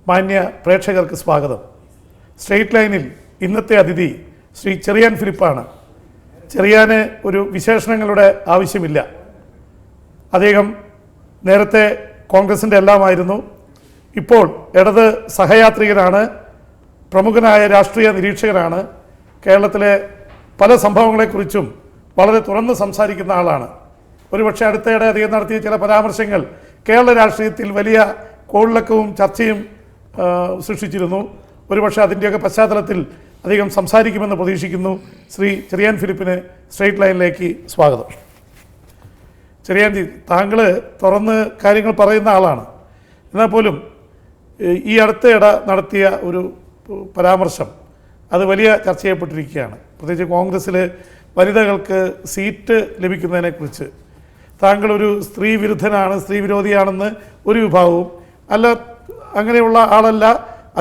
മാന്യ പ്രേക്ഷകർക്ക് സ്വാഗതം. സ്ട്രെയിറ്റ് ലൈനിൽ ഇന്നത്തെ അതിഥി ശ്രീ ചെറിയാൻ ഫിലിപ്പാണ്. ചെറിയാന് ഒരു വിശേഷണങ്ങളുടെ ആവശ്യമില്ല. അദ്ദേഹം നേരത്തെ കോൺഗ്രസിൻ്റെ എല്ലാമായിരുന്നു. ഇപ്പോൾ ഇടത് സഹയാത്രികനാണ്, പ്രമുഖനായ രാഷ്ട്രീയ നിരീക്ഷകനാണ്. കേരളത്തിലെ പല സംഭവങ്ങളെക്കുറിച്ചും വളരെ തുറന്ന് സംസാരിക്കുന്ന ആളാണ്. ഒരുപക്ഷെ അടുത്തയിടെ അദ്ദേഹം നടത്തിയ ചില പരാമർശങ്ങൾ കേരള രാഷ്ട്രീയത്തിൽ വലിയ കോളിളക്കവും ചർച്ചയും സൃഷ്ടിച്ചിരുന്നു. ഒരുപക്ഷെ അതിൻ്റെയൊക്കെ പശ്ചാത്തലത്തിൽ അധികം സംസാരിക്കുമെന്ന് പ്രതീക്ഷിക്കുന്നു. ശ്രീ ചെറിയാൻ ഫിലിപ്പിന് സ്ട്രെയിറ്റ് ലൈനിലേക്ക് സ്വാഗതം. ചെറിയാൻജി, താങ്കൾ തുറന്ന് കാര്യങ്ങൾ പറയുന്ന ആളാണ്. എന്നാൽ പോലും ഈ അടുത്തയിടെ നടത്തിയ ഒരു പരാമർശം അത് വലിയ ചർച്ച ചെയ്യപ്പെട്ടിരിക്കുകയാണ്. പ്രത്യേകിച്ച് കോൺഗ്രസ്സിൽ വനിതകൾക്ക് സീറ്റ് ലഭിക്കുന്നതിനെക്കുറിച്ച് താങ്കൾ ഒരു സ്ത്രീ വിരുദ്ധനാണ്, സ്ത്രീ വിരോധിയാണെന്ന് ഒരു വിഭാഗവും, അല്ല അങ്ങനെയുള്ള ആളല്ല,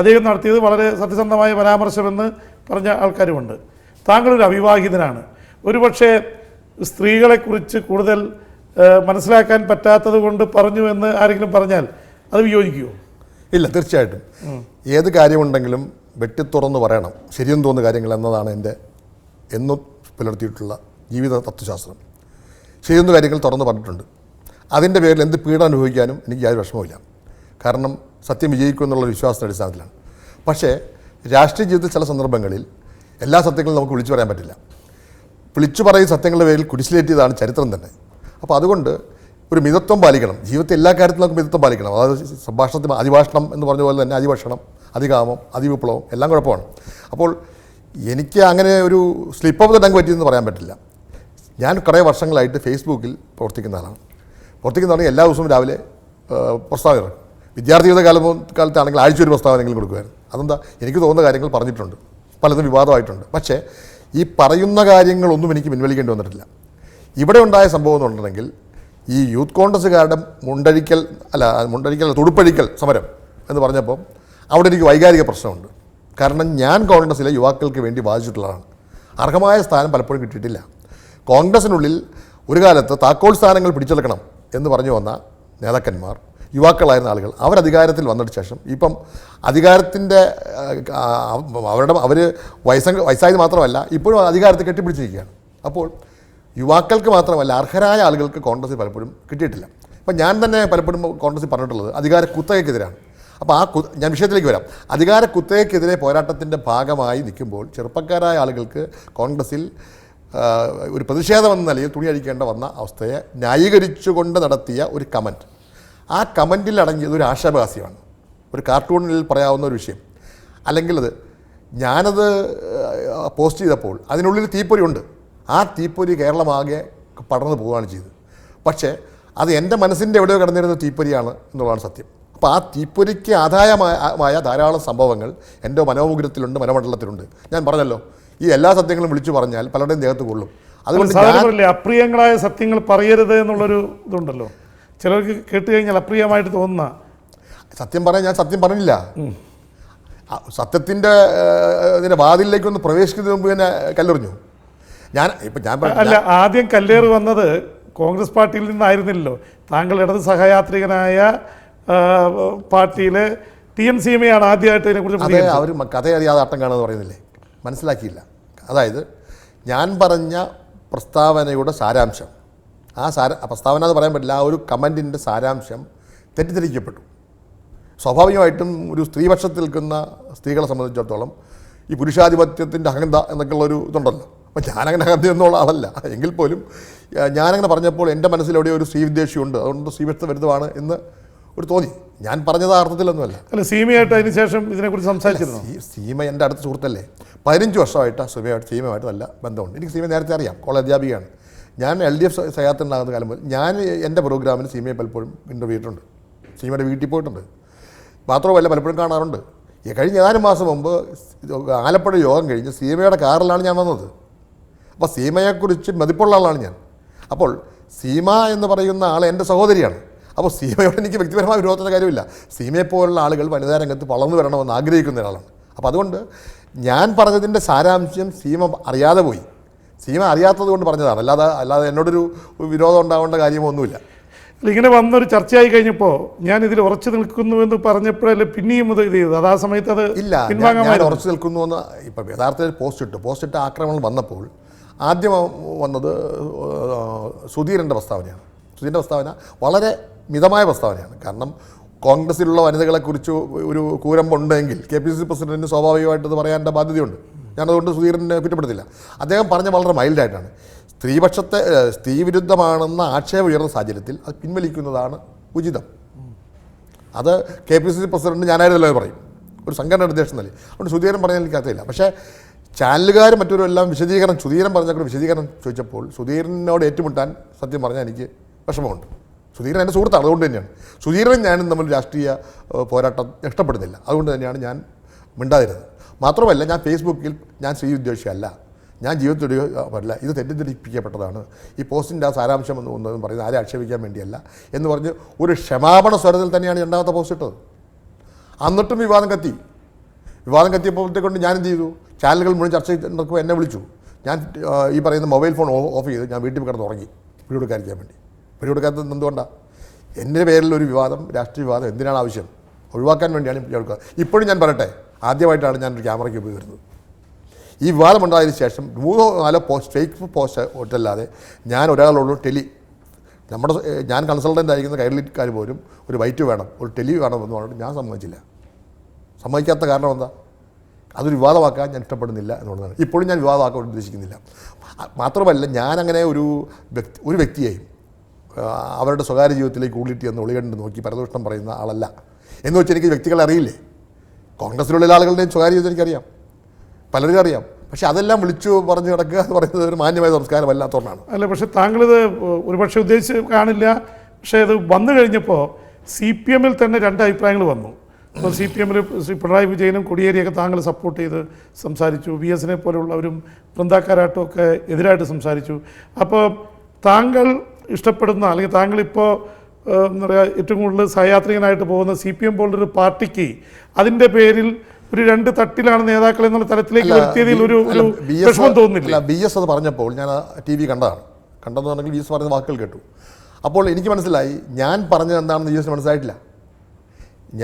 അദ്ദേഹം നടത്തിയത് വളരെ സത്യസന്ധമായ പരാമർശമെന്ന് പറഞ്ഞ ആൾക്കാരുമുണ്ട്. താങ്കളൊരു അവിവാഹിതനാണ്. ഒരുപക്ഷെ സ്ത്രീകളെക്കുറിച്ച് കൂടുതൽ മനസ്സിലാക്കാൻ പറ്റാത്തത് കൊണ്ട് പറഞ്ഞു എന്ന് ആരെങ്കിലും പറഞ്ഞാൽ അത് വിയോജിക്കുമോ? ഇല്ല, തീർച്ചയായിട്ടും ഏത് കാര്യമുണ്ടെങ്കിലും വെട്ടിത്തുറന്ന് പറയണം, ശരിയെന്ന് തോന്നുന്ന കാര്യങ്ങൾ എന്നതാണ് എൻ്റെ എന്നും പുലർത്തിയിട്ടുള്ള ജീവിത തത്വശാസ്ത്രം. ശരിയെന്ന കാര്യങ്ങൾ തുറന്ന് പറഞ്ഞിട്ടുണ്ട്. അതിൻ്റെ പേരിൽ എന്ത് പീഡനം അനുഭവിക്കാനും എനിക്ക് യാതൊരു വിഷമവുമില്ല. കാരണം സത്യം വിജയിക്കും എന്നുള്ള വിശ്വാസത്തിൻ്റെ അടിസ്ഥാനത്തിലാണ്. പക്ഷേ രാഷ്ട്രീയ ജീവിതത്തിൽ ചില സന്ദർഭങ്ങളിൽ എല്ലാ സത്യങ്ങളും നമുക്ക് വിളിച്ചു പറയാൻ പറ്റില്ല. വിളിച്ചു പറയുന്ന സത്യങ്ങളുടെ പേരിൽ കുരിശിലേറ്റിയതാണ് ചരിത്രം തന്നെ. അപ്പോൾ അതുകൊണ്ട് ഒരു മിതത്വം പാലിക്കണം. ജീവിതത്തിൽ എല്ലാ കാര്യത്തിലും നമുക്ക് മിതത്വം പാലിക്കണം. അതായത് സംഭാഷണത്തിൽ അതിഭാഷണം എന്ന് പറഞ്ഞ പോലെ തന്നെ അതിഭക്ഷണം, അതികാമം, അതിവിപ്ലവം എല്ലാം കുഴപ്പമാണ്. അപ്പോൾ എനിക്ക് അങ്ങനെ ഒരു സ്ലിപ്പ് ഓഫ് ദ ടങ് പറ്റിയെന്ന് പറയാൻ പറ്റില്ല. ഞാൻ കുറേ വർഷങ്ങളായിട്ട് ഫേസ്ബുക്കിൽ പ്രവർത്തിക്കുന്ന ആളാണ്. പ്രവർത്തിക്കുന്നതാണെങ്കിൽ എല്ലാ ദിവസവും രാവിലെ പ്രസ്താവന ഇറക്കും. വിദ്യാർത്ഥി ജീവിത കാലത്താണെങ്കിൽ ആഴ്ച ഒരു പ്രസ്താവനയെങ്കിലും കൊടുക്കുമായിരുന്നു. അതെന്താ, എനിക്ക് തോന്നുന്ന കാര്യങ്ങൾ പറഞ്ഞിട്ടുണ്ട്, പലതും വിവാദമായിട്ടുണ്ട്. പക്ഷേ ഈ പറയുന്ന കാര്യങ്ങളൊന്നും എനിക്ക് പിൻവലിക്കേണ്ടി വന്നിട്ടില്ല. ഇവിടെ ഉണ്ടായ സംഭവം എന്ന് പറഞ്ഞിട്ടുണ്ടെങ്കിൽ ഈ യൂത്ത് കോൺഗ്രസ്സുകാരുടെ തുടുപ്പഴിക്കൽ സമരം എന്ന് പറഞ്ഞപ്പോൾ അവിടെ എനിക്ക് വൈകാരിക പ്രശ്നമുണ്ട്. കാരണം ഞാൻ കോൺഗ്രസ്സിലെ യുവാക്കൾക്ക് വേണ്ടി വാദിച്ചിട്ടുള്ളതാണ്. അർഹമായ സ്ഥാനം പലപ്പോഴും കിട്ടിയിട്ടില്ല. കോൺഗ്രസിനുള്ളിൽ ഒരു കാലത്ത് താക്കോൽ സ്ഥാനങ്ങൾ പിടിച്ചെടുക്കണം എന്ന് പറഞ്ഞു വന്ന നേതാക്കന്മാർ, യുവാക്കളായിരുന്ന ആളുകൾ, അവരധികാരത്തിൽ വന്നതിന് ശേഷം ഇപ്പം അധികാരത്തിൻ്റെ അവർ വയസ്സായത് മാത്രമല്ല ഇപ്പോഴും അധികാരത്തെ കെട്ടിപ്പിടിച്ചിരിക്കുകയാണ്. അപ്പോൾ യുവാക്കൾക്ക് മാത്രമല്ല അർഹരായ ആളുകൾക്ക് കോൺഗ്രസ്സിൽ പലപ്പോഴും കിട്ടിയിട്ടില്ല. അപ്പം ഞാൻ തന്നെ പലപ്പോഴും കോൺഗ്രസ്സിൽ പറഞ്ഞിട്ടുള്ളത് അധികാര കുത്തകയ്ക്കെതിരാണ്. അപ്പോൾ ഞാൻ വിഷയത്തിലേക്ക് വരാം. അധികാര കുത്തകയ്ക്കെതിരെ പോരാട്ടത്തിൻ്റെ ഭാഗമായി നിൽക്കുമ്പോൾ ചെറുപ്പക്കാരായ ആളുകൾക്ക് കോൺഗ്രസ്സിൽ ഒരു പ്രതിഷേധമെന്ന നിലയിൽ തുണിയഴിക്കേണ്ട വന്ന അവസ്ഥയെ ന്യായീകരിച്ചുകൊണ്ട് നടത്തിയ ഒരു കമൻറ്റ്, ആ കമൻറ്റിൽ അടങ്ങിയത് ഒരു ആക്ഷേപഹാസ്യമാണ്. ഒരു കാർട്ടൂണിൽ പറയാവുന്ന ഒരു വിഷയം. അല്ലെങ്കിൽ ഞാനത് പോസ്റ്റ് ചെയ്തപ്പോൾ അതിനുള്ളിൽ തീപ്പൊരി ഉണ്ട്. ആ തീപ്പൊരി കേരളമാകെ പടർന്നു പോവുകയാണ് ചെയ്തത്. പക്ഷേ അത് എൻ്റെ മനസ്സിൻ്റെ എവിടെയോ കിടന്നിരുന്ന തീപ്പൊരിയാണ് എന്നുള്ളതാണ് സത്യം. അപ്പോൾ ആ തീപ്പൊരിക്ക് ആദായമായ ധാരാളം സംഭവങ്ങൾ എൻ്റെ മനോമുഗ്രത്തിലുണ്ട്, മനോമണ്ഡലത്തിലുണ്ട്. ഞാൻ പറഞ്ഞല്ലോ, ഈ എല്ലാ സത്യങ്ങളും വിളിച്ചു പറഞ്ഞാൽ പലരുടെയും ദേഹത്ത് കൊള്ളും. അതുകൊണ്ട് അപ്രിയങ്ങളായ സത്യങ്ങൾ പറയരുത് എന്നുള്ളൊരു ഇതുണ്ടല്ലോ, ചിലർക്ക് കേട്ട് കഴിഞ്ഞാൽ അപ്രിയമായിട്ട് തോന്നുന്ന സത്യം പറയാൻ ഞാൻ സത്യം പറഞ്ഞില്ല. സത്യത്തിൻ്റെ വാതിലിലേക്കൊന്ന് പ്രവേശിക്കുന്നതിന് മുമ്പ് തന്നെ കല്ലെറിഞ്ഞു. ഞാൻ അല്ല, ആദ്യം കല്ലേറ് വന്നത് കോൺഗ്രസ് പാർട്ടിയിൽ നിന്നായിരുന്നില്ലല്ലോ. താങ്കൾ ഇടത് സഹയാത്രികനായ പാർട്ടിയിലെ TMCMയാണ് ആദ്യമായിട്ട് ഇതിനെക്കുറിച്ച് അവർ കഥ അറിയാതെ ആട്ടം കാണുമെന്ന് പറയുന്നില്ലേ, മനസ്സിലാക്കിയില്ല. അതായത് ഞാൻ പറഞ്ഞ പ്രസ്താവനയുടെ സാരാംശം, പ്രസ്താവന എന്ന് പറയാൻ പറ്റില്ല, ആ ഒരു കമൻറ്റിൻ്റെ സാരാംശം തെറ്റിദ്ധരിക്കപ്പെട്ടു. സ്വാഭാവികമായിട്ടും ഒരു സ്ത്രീപക്ഷത്തിൽ നിൽക്കുന്ന സ്ത്രീകളെ സംബന്ധിച്ചിടത്തോളം ഈ പുരുഷാധിപത്യത്തിൻ്റെ അഹന്ത എന്നൊക്കെയുള്ളൊരു ഇതുണ്ടല്ലോ. അപ്പോൾ ഞാനങ്ങനെ അഹന്തയൊന്നുള്ള ആളല്ല. എങ്കിൽ പോലും ഞാനങ്ങനെ പറഞ്ഞപ്പോൾ എൻ്റെ മനസ്സിലെവിടെയോ ഒരു സ്ത്രീവിദ്വേഷിയുണ്ട്, അതുകൊണ്ട് സ്ത്രീപക്ഷ വിരുദ്ധമാണ് എന്ന് ഒരു തോന്നി. ഞാൻ പറഞ്ഞത് ആ അർത്ഥത്തിലൊന്നുമല്ല. അല്ല, സീമയായിട്ട് അതിന് ശേഷം ഇതിനെക്കുറിച്ച് സംസാരിച്ചിരുന്നു. സീമ എൻ്റെ അടുത്ത സുഹൃത്തല്ലേ. 15 വർഷമായിട്ട് സീമയുമായിട്ട് നല്ല ബന്ധമുണ്ട്. എനിക്ക് സീമയെ നേരത്തെ അറിയാം, കോളേജ് അധ്യാപികയാണ്. ഞാൻ LDF സഹയാത്രികനാകുന്ന കാലം മുതൽ ഞാൻ എൻ്റെ പ്രോഗ്രാമിന് സീമയെ പലപ്പോഴും ഇൻ്റർവ്യൂ ചെയ്തിട്ടുണ്ട്. സീമയുടെ വീട്ടിൽ പോയിട്ടുണ്ട്. മാത്രമല്ല പലപ്പോഴും കാണാറുണ്ട്. കഴിഞ്ഞ 4 മാസം മുമ്പ് ആലപ്പുഴ യോഗം കഴിഞ്ഞ് സീമയുടെ കാറിലാണ് ഞാൻ വന്നത്. അപ്പോൾ സീമയെക്കുറിച്ച് മതിപ്പുള്ള ആളാണ് ഞാൻ. അപ്പോൾ സീമ എന്ന് പറയുന്ന ആൾ എൻ്റെ സഹോദരിയാണ്. അപ്പോൾ സീമയോട് എനിക്ക് വ്യക്തിപരമായ വിരോധത്തിൻ്റെ കാര്യമില്ല. സീമയെപ്പോലുള്ള ആളുകൾ വനിതാ രംഗത്ത് വളർന്നു വരണമെന്ന് ആഗ്രഹിക്കുന്ന ഒരാളാണ്. അപ്പോൾ അതുകൊണ്ട് ഞാൻ പറഞ്ഞതിൻ്റെ സാരാംശം സീമ അറിയാതെ പോയി. സീമ അറിയാത്തത് കൊണ്ട് പറഞ്ഞതാണ്, അല്ലാതെ എന്നോടൊരു വിരോധം ഉണ്ടാവേണ്ട കാര്യമൊന്നുമില്ല. ഇങ്ങനെ വന്നൊരു ചർച്ചയായി കഴിഞ്ഞപ്പോൾ ഞാൻ ഇതിൽ ഉറച്ചു നിൽക്കുന്നുവെന്ന് പറഞ്ഞപ്പോഴല്ലേ പിന്നെയും ഇത് ചെയ്തത്. അത് ആ സമയത്ത് അത് ഇല്ല, ഞാൻ ഉറച്ചു നിൽക്കുന്നു എന്ന് ഇപ്പം യഥാർത്ഥത്തിൽ പോസ്റ്റ് ഇട്ട് ആക്രമണം വന്നപ്പോൾ ആദ്യം വന്നത് സുധീരൻ്റെ പ്രസ്താവനയാണ്. സുധീരൻ്റെ പ്രസ്താവന വളരെ മിതമായ പ്രസ്താവനയാണ്. കാരണം കോൺഗ്രസ്സിലുള്ള വനിതകളെക്കുറിച്ച് ഒരു കൂരമ്പുണ്ടെങ്കിൽ KPCC പ്രസിഡന്റിന് സ്വാഭാവികമായിട്ട് അത് പറയാൻ ബാധ്യതയുണ്ട്. ഞാനതുകൊണ്ട് സുധീരനെ കുറ്റപ്പെടുത്തില്ല. അദ്ദേഹം പറഞ്ഞ വളരെ മൈൽഡായിട്ടാണ്. സ്ത്രീ വിരുദ്ധമാണെന്ന ആക്ഷേപം ഉയർന്ന സാഹചര്യത്തിൽ അത് പിൻവലിക്കുന്നതാണ് ഉചിതം. അത് KPCC പ്രസിഡന്റ് ഞാനായിരുന്നല്ലോ പറയും, ഒരു സംഘടന നിർദ്ദേശം നൽകി. അതുകൊണ്ട് സുധീരൻ പറഞ്ഞാൽ എനിക്ക് അറിയില്ല. പക്ഷേ ചാനലുകാരും മറ്റൊരു എല്ലാം സുധീരൻ പറഞ്ഞ വിശദീകരണം ചോദിച്ചപ്പോൾ സുധീരനോട് ഏറ്റുമുട്ടാൻ സത്യം പറഞ്ഞാൽ എനിക്ക് വിഷമമുണ്ട്. സുധീരൻ എൻ്റെ സുഹൃത്താണ്, അതുകൊണ്ട് തന്നെയാണ്. സുധീരൻ ഞാനും തമ്മിൽ രാഷ്ട്രീയ പോരാട്ടം ഇഷ്ടപ്പെടുന്നില്ല. അതുകൊണ്ട് തന്നെയാണ് ഞാൻ മിണ്ടാതിരുന്നത്. മാത്രമല്ല, ഞാൻ ഫേസ്ബുക്കിൽ ഞാൻ സ്ത്രീ ഉദ്ദേശിച്ചല്ല, ഞാൻ ജീവിതത്തിൽ പറയില്ല, ഇത് തെറ്റിദ്ധരിപ്പിക്കപ്പെട്ടതാണ്, ഈ പോസ്റ്റിൻ്റെ ആ സാരാംശം ഒന്നും പറയുന്നത് ആരെ ആക്ഷേപിക്കാൻ വേണ്ടിയല്ല എന്ന് പറഞ്ഞ് ഒരു ക്ഷമാപണ സ്വരത്തിൽ തന്നെയാണ് രണ്ടാമത്തെ പോസ്റ്റ് ഇട്ടത്. എന്നിട്ടും വിവാദം കത്തിയപ്പോഴത്തേക്കൊണ്ട് ഞാൻ എന്ത് ചെയ്തു, ചാനലുകൾ മുഴുവൻ ചർച്ച നടക്കുമ്പോൾ എന്നെ വിളിച്ചു. ഞാൻ ഈ പറയുന്ന മൊബൈൽ ഫോൺ ഓഫ് ചെയ്ത് ഞാൻ വീട്ടിൽ കിടന്ന് ഉറങ്ങി, പിടികൊടുക്കാതിരിക്കാൻ വേണ്ടി. പിടികൊടുക്കാത്തത് എന്തുകൊണ്ടാണ്? എൻ്റെ പേരിൽ ഒരു വിവാദം, രാഷ്ട്രീയ വിവാദം എന്തിനാണ് ആവശ്യം? ഒഴിവാക്കാൻ വേണ്ടിയാണ് പിടികൊടുക്കുക. ഇപ്പോഴും ഞാൻ പറയട്ടെ, ആദ്യമായിട്ടാണ് ഞാനൊരു ക്യാമറയ്ക്ക് ഉപയോഗിക്കുന്നത്. ഈ വിവാദം ഉണ്ടായതിനു ശേഷം 3-4 ഫേക്ക് പോസ്റ്റ് ഒട്ടല്ലാതെ ഞാൻ ഒരാളോട് ഞാൻ കൺസൾട്ടൻ്റ് ആയിരിക്കുന്ന കൈരളിക്കാർ പോലും ഒരു വൈറ്റ് വേണം, ഒരു ടെലി വേണം എന്ന് പറഞ്ഞിട്ട് ഞാൻ സമ്മതിക്കാത്ത കാരണം എന്താ? അതൊരു വിവാദമാക്കാൻ ഞാൻ ഇഷ്ടപ്പെടുന്നില്ല എന്നുള്ളതാണ്. ഇപ്പോഴും ഞാൻ വിവാദമാക്കാൻ ഉദ്ദേശിക്കുന്നില്ല. മാത്രമല്ല, ഞാനങ്ങനെ ഒരു വ്യക്തിയെയും അവരുടെ സ്വകാര്യ ജീവിതത്തിലേക്ക് ഉള്ളിട്ട് എന്ന് ഒളികണ്ട് നോക്കി പരദൂഷണം പറയുന്ന ആളല്ല. എന്ന് വെച്ചാൽ എനിക്ക് വ്യക്തികളെ അറിയില്ലേ? കോൺഗ്രസ്സിലുള്ള ആളുകളുടെയും സ്വകാര്യ ജീവിതം എനിക്കറിയാം, പലരും അറിയാം. പക്ഷെ അതെല്ലാം വിളിച്ചു പറഞ്ഞു കിടക്കുക എന്ന് പറയുന്നത് ഒരു മാന്യമായ സംസ്കാരമല്ലാത്തതുകൊണ്ടാണ്. അല്ല, പക്ഷെ താങ്കളിത് ഒരുപക്ഷെ ഉദ്ദേശിച്ച് കാണില്ല. പക്ഷേ ഇത് വന്നു കഴിഞ്ഞപ്പോൾ CPM തന്നെ 2 അഭിപ്രായങ്ങൾ വന്നു. അപ്പോൾ CPM ശ്രീ പിണറായി വിജയനും കോടിയേരിയൊക്കെ താങ്കൾ സപ്പോർട്ട് ചെയ്ത് സംസാരിച്ചു, VS പോലുള്ളവരും വൃന്ദാക്കാരാട്ടും ഒക്കെ എതിരായിട്ട് സംസാരിച്ചു. അപ്പോൾ താങ്കൾ ഇഷ്ടപ്പെടുന്ന അല്ലെങ്കിൽ താങ്കളിപ്പോൾ എന്താ പറയുക ഏറ്റവും കൂടുതൽ സഹയാത്രികനായിട്ട് പോകുന്ന CPM പോലുള്ളൊരു പാർട്ടിക്ക് അതിൻ്റെ പേരിൽ ഒരു 2 തട്ടിലാണ് നേതാക്കൾ എന്നുള്ള തലത്തിലേക്ക് വരുത്തിയതിൽ ഒരു വിഷമം തോന്നുന്നില്ല? VS അത് പറഞ്ഞപ്പോൾ ഞാൻ TV കണ്ടെന്നുണ്ടെങ്കിൽ VS പറയുന്ന വാക്കുകൾ കേട്ടു. അപ്പോൾ എനിക്ക് മനസ്സിലായി ഞാൻ പറഞ്ഞത് എന്താണെന്ന് VS മനസ്സിലായിട്ടില്ല.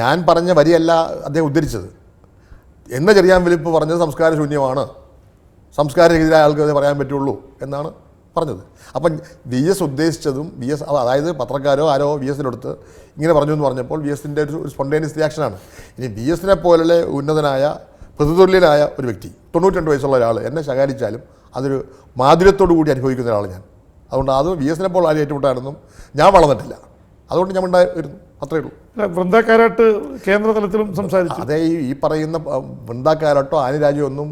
ഞാൻ പറഞ്ഞ വരിയല്ല അദ്ദേഹം ഉദ്ധരിച്ചത്. എന്ന ചെറിയാൻ വലിപ്പ് പറഞ്ഞത് സംസ്കാര ശൂന്യമാണ്, സംസ്കാരരഹിതരായ ആൾക്കതേ പറയാൻ പറ്റുള്ളൂ എന്നാണ് പറഞ്ഞത്. അപ്പം VS ഉദ്ദേശിച്ചതും അതായത് പത്രക്കാരോ ആരോ VSനടുത്ത് ഇങ്ങനെ പറഞ്ഞു എന്ന് പറഞ്ഞപ്പോൾ VSൻ്റെ ഒരു സ്പോണ്ടേനിയസ് റിയാക്ഷനാണ്. ഇനി VSനെ പോലുള്ള ഉന്നതനായ പ്രതിതുല്യനായ ഒരു വ്യക്തി 92 വയസ്സുള്ള ഒരാൾ എന്നെ ശകാരിച്ചാലും അതൊരു മാധുര്യത്തോടു കൂടി അനുഭവിക്കുന്ന ഒരാൾ ഞാൻ. അതുകൊണ്ട് അത് VSനെ പോലെ ആരും ഏറ്റുമുട്ടാനൊന്നും ഞാൻ വളർന്നിട്ടില്ല. അതുകൊണ്ട് ഞാൻ ഉണ്ടായിരുന്നു, അത്രയേ ഉള്ളൂ. വൃന്ദാക്കാരാട്ട് കേന്ദ്ര തലത്തിലും സംസാരിച്ചു. അതേ ഈ പറയുന്ന വൃന്ദാക്കാരാട്ടോ ആനിരാജോ ഒന്നും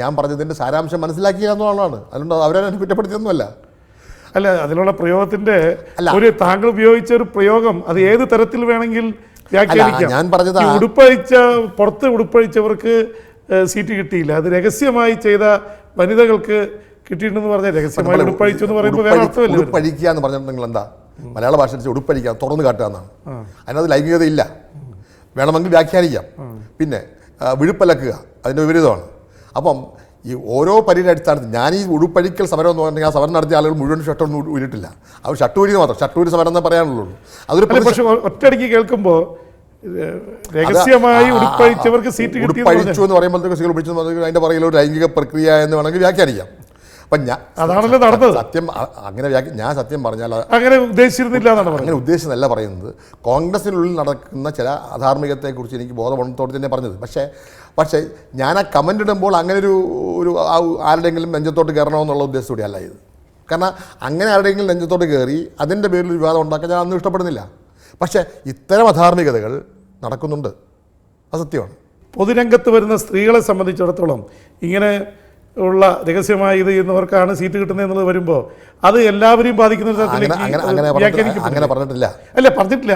ഞാൻ പറഞ്ഞതിൻ്റെ സാരാംശം മനസ്സിലാക്കിയ എന്നുള്ളതാണ്. അതുകൊണ്ട് അവരെ കുറ്റപ്പെടുത്തിയൊന്നുമല്ല. അല്ല, അതിലുള്ള പ്രയോഗത്തിൻ്റെ ഒരു താങ്കൾ ഉപയോഗിച്ച ഒരു പ്രയോഗം അത് ഏത് തരത്തിൽ വേണമെങ്കിൽ വ്യാഖ്യാനിക്കാം. ഞാൻ പറഞ്ഞത് പുറത്ത് ഉടുപ്പഴിച്ചവർക്ക് സീറ്റ് കിട്ടിയില്ല, അത് രഹസ്യമായി ചെയ്ത വനിതകൾക്ക് കിട്ടിയിട്ടുണ്ടെന്ന് പറഞ്ഞാൽ രഹസ്യമായി ഉടുപ്പഴിച്ചു എന്ന് പറയുമ്പോൾ വേറെ അർത്ഥമല്ല. ഉടുപ്പഴിക്കുക എന്ന് പറഞ്ഞിട്ടുണ്ടെങ്കിൽ എന്താ? മലയാള ഭാഷ ഉടുപ്പഴിക്കുക, തുറന്നു കാട്ടുക എന്നാണ്. അതിനകത്ത് ലൈംഗികതയില്ല, വേണമെങ്കിൽ വ്യാഖ്യാനിക്കാം. പിന്നെ വിഴുപ്പലക്കുക അതിൻ്റെ വിപരീതമാണ്. അപ്പം ഈ ഓരോ പരിയുടെ അടിസ്ഥാനത്തിൽ ഞാൻ ഈ ഉടുപ്പഴിക്കൽ സമരം എന്ന് പറഞ്ഞാൽ ആ സമരം നടത്തിയ ആളുകൾ മുഴുവൻ ഷട്ടൊന്നും ഊരിട്ടില്ല. അവർ ഷട്ടൂരി മാത്രം, ഷട്ടൂരി സമരം എന്നേ പറയാനുള്ളൂ. അതൊരു പക്ഷേ ഒറ്റയടിക്ക് കേൾക്കുമ്പോൾ രഹസ്യമായി ഉടുപ്പഴിച്ചവർക്ക് സീറ്റ് ഉടുപ്പഴിച്ചു എന്ന് പറയുമ്പോഴത്തേക്ക് സ്ത്രീകൾ പിടിച്ചു അതിൻ്റെ പറയുന്ന ഒരു ലൈംഗിക പ്രക്രിയ എന്ന് വേണമെങ്കിൽ വ്യാഖ്യാനിക്കാം. അപ്പം അതാണല്ലോ നടന്നത്. ഞാൻ സത്യം പറഞ്ഞാൽ അങ്ങനെ ഉദ്ദേശിച്ചിരുന്നില്ല എന്നാണ് പറയുന്നത്. അങ്ങനെ ഉദ്ദേശിച്ചതല്ല പറയുന്നത്. കോൺഗ്രസിനുള്ളിൽ നടക്കുന്ന ചില അധാർമികത്തെക്കുറിച്ച് എനിക്ക് ബോധമുള്ളതോടെ തന്നെ പറഞ്ഞത്. പക്ഷേ ഞാൻ ആ കമൻ്റ് ഇടുമ്പോൾ അങ്ങനെ ഒരു ആരുടെയെങ്കിലും നെഞ്ചത്തോട്ട് കയറണമെന്നുള്ള ഉദ്ദേശത്തോടെ അല്ല ഇത്. കാരണം അങ്ങനെ ആരുടെയെങ്കിലും നെഞ്ചത്തോട്ട് കയറി അതിൻ്റെ പേരിൽ ഒരു വിവാദം ഉണ്ടാക്കാൻ ഞാൻ അന്നും ഇഷ്ടപ്പെടുന്നില്ല. പക്ഷേ ഇത്തരം അധാർമികതകൾ നടക്കുന്നുണ്ട്, അസത്യമാണ്. പൊതുരംഗത്ത് വരുന്ന സ്ത്രീകളെ സംബന്ധിച്ചിടത്തോളം ഇങ്ങനെ ഉള്ള രഹസ്യമായി ഇത് ചെയ്യുന്നവർക്കാണ് സീറ്റ് കിട്ടുന്നത് എന്നുള്ളത് വരുമ്പോൾ അത് എല്ലാവരെയും ബാധിക്കുന്ന ഒരു തരത്തിലേക്ക് അങ്ങനെ പറഞ്ഞിട്ടില്ല. അല്ല, പറഞ്ഞിട്ടില്ല.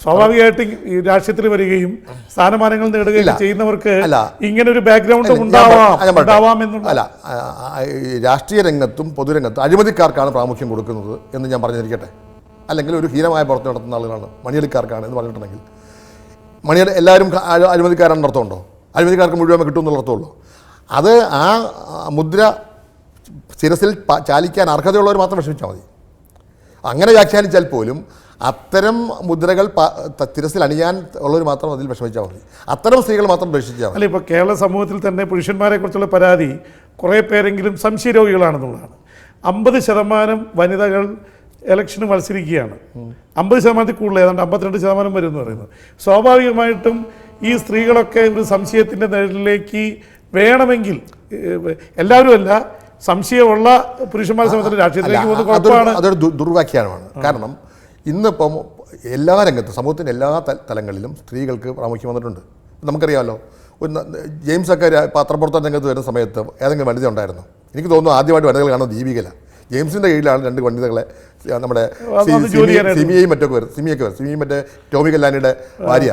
സ്വാഭാവികമായിട്ടും ഈ രാഷ്ട്രീയത്തിൽ വരികയും സ്ഥാനമാനങ്ങൾ നേടുകയും ചെയ്യുന്നവർക്ക് ഇങ്ങനെ ഒരു ബാക്ക്ഗ്രൗണ്ട് ഉണ്ടാവാം എന്നുള്ള. അല്ല, രാഷ്ട്രീയ രംഗത്തും പൊതുരംഗത്തും അഴിമതിക്കാർക്കാണ് പ്രാമുഖ്യം കൊടുക്കുന്നത് എന്ന് ഞാൻ പറഞ്ഞിരിക്കട്ടെ. അല്ലെങ്കിൽ ഒരു ഹീനമായ പ്രവർത്തനം നടത്തുന്ന ആളുകളാണ് മണിയടിക്കാർക്കാണ് എന്ന് പറഞ്ഞിട്ടുണ്ടെങ്കിൽ മണിയുടെ എല്ലാവരും അഴിമതിക്കാരാണ് അർത്ഥമുണ്ടോ? അഴിമതിക്കാർക്ക് മുഴുവൻ കിട്ടുമെന്നുള്ള അർത്ഥമുള്ളൂ. അത് ആ മുദ്ര ശിരസിൽ ചാലിക്കാൻ അർഹതയുള്ളവർ മാത്രം വിഷമിച്ചാൽ മതി. അങ്ങനെ വ്യാഖ്യാനിച്ചാൽ പോലും അത്തരം മുദ്രകൾ തിരസിൽ അണിയാൻ ഉള്ളവർ മാത്രം അതിൽ വിഷമിച്ചാൽ മതി. അത്തരം സ്ത്രീകൾ മാത്രം പ്രവേശിച്ചാൽ മതി. അല്ല, ഇപ്പോൾ കേരള സമൂഹത്തിൽ തന്നെ പുരുഷന്മാരെ കുറിച്ചുള്ള പരാതി കുറേ പേരെങ്കിലും സംശയരോഗികളാണെന്നുള്ളതാണ്. 50% വനിതകൾ ഇലക്ഷന് മത്സരിക്കുകയാണ്. 50% കൂടുതൽ, ഏതാണ്ട് 52% വരും എന്ന് പറയുന്നത്. സ്വാഭാവികമായിട്ടും ഈ സ്ത്രീകളൊക്കെ ഒരു സംശയത്തിൻ്റെ നിഴലിലേക്ക് വേണമെങ്കിൽ, എല്ലാവരും അല്ല, സംശയമുള്ള പുരുഷന്മാരെ സംബന്ധിച്ച് രാഷ്ട്രീയത്തിലേക്ക് പോകുന്ന കുഴപ്പമാണ്. അതൊരു ദുർവ്യാഖ്യാനമാണ്. കാരണം ഇന്നിപ്പം എല്ലാ രംഗത്തും സമൂഹത്തിൻ്റെ എല്ലാ തലങ്ങളിലും സ്ത്രീകൾക്ക് പ്രാമുഖ്യം വന്നിട്ടുണ്ട്. നമുക്കറിയാമല്ലോ, ഒരു ജെയിംസൊക്കെ പത്രപ്രവർത്തന രംഗത്ത് വരുന്ന സമയത്ത് ഏതെങ്കിലും വനിത ഉണ്ടായിരുന്നു? എനിക്ക് തോന്നുന്നു ആദ്യമായിട്ട് വനിതകൾ കാണുന്നത് ദീപികല. ജെയിംസിൻ്റെ കീഴിലാണ് 2 വനിതകളെ, നമ്മുടെ സിമിയയും മറ്റൊക്കെ വരുന്നത്. സിമിയും മറ്റേ ടോമി കല്ലാനിയുടെ ഭാര്യ,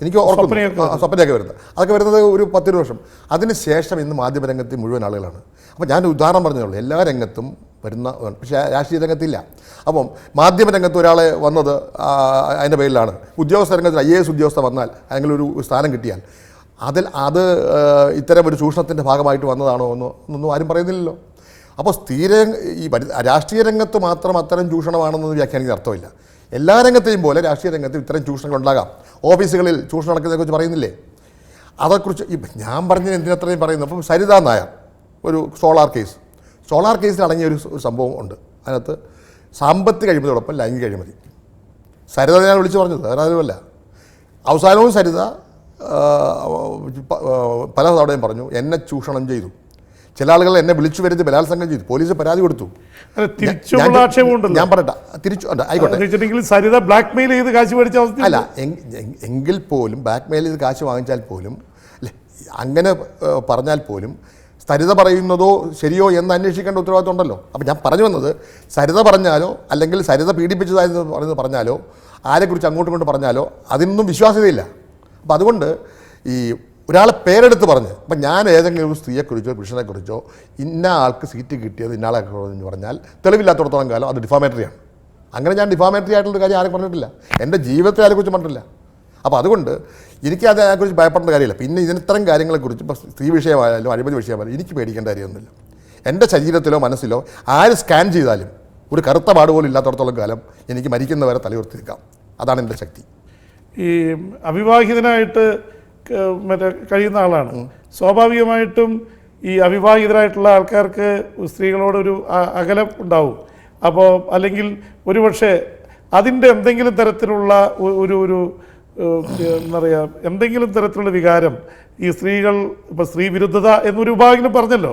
എനിക്ക് ഓർക്കുന്നു, സ്വപ്നയൊക്കെ വരുന്നത്. അതൊക്കെ വരുന്നത് ഒരു 10 വർഷം. അതിനുശേഷം ഇന്ന് മാധ്യമരംഗത്ത് മുഴുവൻ ആളുകളാണ്. അപ്പോൾ ഞാൻ ഉദാഹരണം പറഞ്ഞുള്ളൂ, എല്ലാ രംഗത്തും വരുന്ന, പക്ഷേ രാഷ്ട്രീയ രംഗത്തില്ല. അപ്പം മാധ്യമരംഗത്ത് ഒരാളെ വന്നത് അതിൻ്റെ പേരിലാണ്. ഉദ്യോഗസ്ഥ രംഗത്ത് IAS ഉദ്യോഗസ്ഥ വന്നാൽ അല്ലെങ്കിൽ ഒരു സ്ഥാനം കിട്ടിയാൽ അത് ഇത്തരം ഒരു ചൂഷണത്തിൻ്റെ ഭാഗമായിട്ട് വന്നതാണോ എന്നൊന്നും ആരും പറയുന്നില്ലല്ലോ. അപ്പോൾ ഈ രാഷ്ട്രീയ രംഗത്ത് മാത്രം അത്തരം ചൂഷണമാണെന്ന് വ്യാഖ്യാനിക്കുന്ന അർത്ഥമില്ല. എല്ലാ രംഗത്തെയും പോലെ രാഷ്ട്രീയ രംഗത്തും ഇത്തരം ചൂഷണങ്ങൾ ഉണ്ടാകാം. ഓഫീസുകളിൽ ചൂഷണം നടക്കുന്നതിനെക്കുറിച്ച് പറയുന്നില്ലേ? അതേക്കുറിച്ച് ഞാൻ പറഞ്ഞതിന് എന്തിനത്രയും പറയുന്നു. അപ്പം സരിതാ നായർ, ഒരു സോളാർ കേസിൽ അടങ്ങിയ ഒരു സംഭവം ഉണ്ട്. അതിനകത്ത് സാമ്പത്തിക അഴിമതിയോടൊപ്പം ലൈംഗിക അഴിമതി. സരിത ഞാൻ വിളിച്ചു പറഞ്ഞത് വേറാരുമല്ല. അവസാനവും സരിത പല തവണയും പറഞ്ഞു, എന്നെ ചൂഷണം ചെയ്തു. ചില ആളുകൾ എന്നെ വിളിച്ചു വരുത്തി ബലാത്സംഗം ചെയ്തു. പോലീസ് പരാതി കൊടുത്തു. ഞാൻ പറയട്ടെ, ആയിക്കോട്ടെ, സരിത ബ്ലാക്ക് മെയിൽ ചെയ്ത് കാശ് മേടിച്ച അവസ്ഥ അല്ല. എങ്കിൽ പോലും ബ്ലാക്ക് മെയിൽ ചെയ്ത് കാശ് വാങ്ങിച്ചാൽ പോലും, അല്ലേ, അങ്ങനെ പറഞ്ഞാൽ പോലും സരിത പറയുന്നതോ ശരിയോ എന്ന് അന്വേഷിക്കേണ്ട ഉത്തരവാദിത്വം ഉണ്ടല്ലോ. അപ്പോൾ ഞാൻ പറഞ്ഞു വന്നത്, സരിത പറഞ്ഞാലോ അല്ലെങ്കിൽ സരിത പീഡിപ്പിച്ചതായെന്ന് പറഞ്ഞാലോ ആരെക്കുറിച്ച് അങ്ങോട്ടും ഇങ്ങോട്ട് പറഞ്ഞാലോ അതിനൊന്നും വിശ്വാസ്യതയില്ല. അപ്പോൾ അതുകൊണ്ട് ഈ ഒരാളെ പേരെടുത്ത് പറഞ്ഞ്, അപ്പം ഞാൻ ഏതെങ്കിലും ഒരു സ്ത്രീയെക്കുറിച്ചോ പുരുഷനെക്കുറിച്ചോ ഇന്ന ആൾക്ക് സീറ്റ് കിട്ടിയത് ഇന്നാളെ എന്ന് പറഞ്ഞാൽ തെളിവില്ലാത്തടത്തോളം കാലം അത് ഡിഫാമേറ്ററിയാണ്. അങ്ങനെ ഞാൻ ഡിഫാമേറ്ററി ആയിട്ടുള്ളൊരു കാര്യം ആരും പറഞ്ഞിട്ടില്ല. എൻ്റെ ജീവിതത്തെ അതിനെക്കുറിച്ച് പറഞ്ഞിട്ടില്ല. അപ്പോൾ അതുകൊണ്ട് എനിക്ക് അതിനെക്കുറിച്ച് ഭയപ്പെടേണ്ട കാര്യമില്ല. പിന്നെ ഇത്തരം കാര്യങ്ങളെക്കുറിച്ച് ഇപ്പോൾ സ്ത്രീ വിഷയമായാലും അഴിമതി വിഷയമായാലും എനിക്ക് പേടിക്കേണ്ട കാര്യമൊന്നുമില്ല. എൻ്റെ ശരീരത്തിലോ മനസ്സിലോ ആര് സ്കാൻ ചെയ്താലും ഒരു കറുത്ത പാട് പോലും ഇല്ലാത്തടത്തോളം കാലം എനിക്ക് മരിക്കുന്നവരെ തലയുയർത്തി നിൽക്കാം. അതാണ് എൻ്റെ ശക്തി. ഈ അവിവാഹിതനായിട്ട് കഴിയുന്ന ആളാണ്. സ്വാഭാവികമായിട്ടും ഈ അവിവാഹിതരായിട്ടുള്ള ആൾക്കാർക്ക് സ്ത്രീകളോടൊരു അകലം ഉണ്ടാവും. അപ്പോൾ അല്ലെങ്കിൽ ഒരുപക്ഷെ അതിൻ്റെ എന്തെങ്കിലും തരത്തിലുള്ള ഒരു എന്താ പറയുക, എന്തെങ്കിലും തരത്തിലുള്ള വികാരം ഈ സ്ത്രീകൾ, ഇപ്പോൾ സ്ത്രീ വിരുദ്ധത എന്നൊരു വിഭാഗം പറഞ്ഞല്ലോ,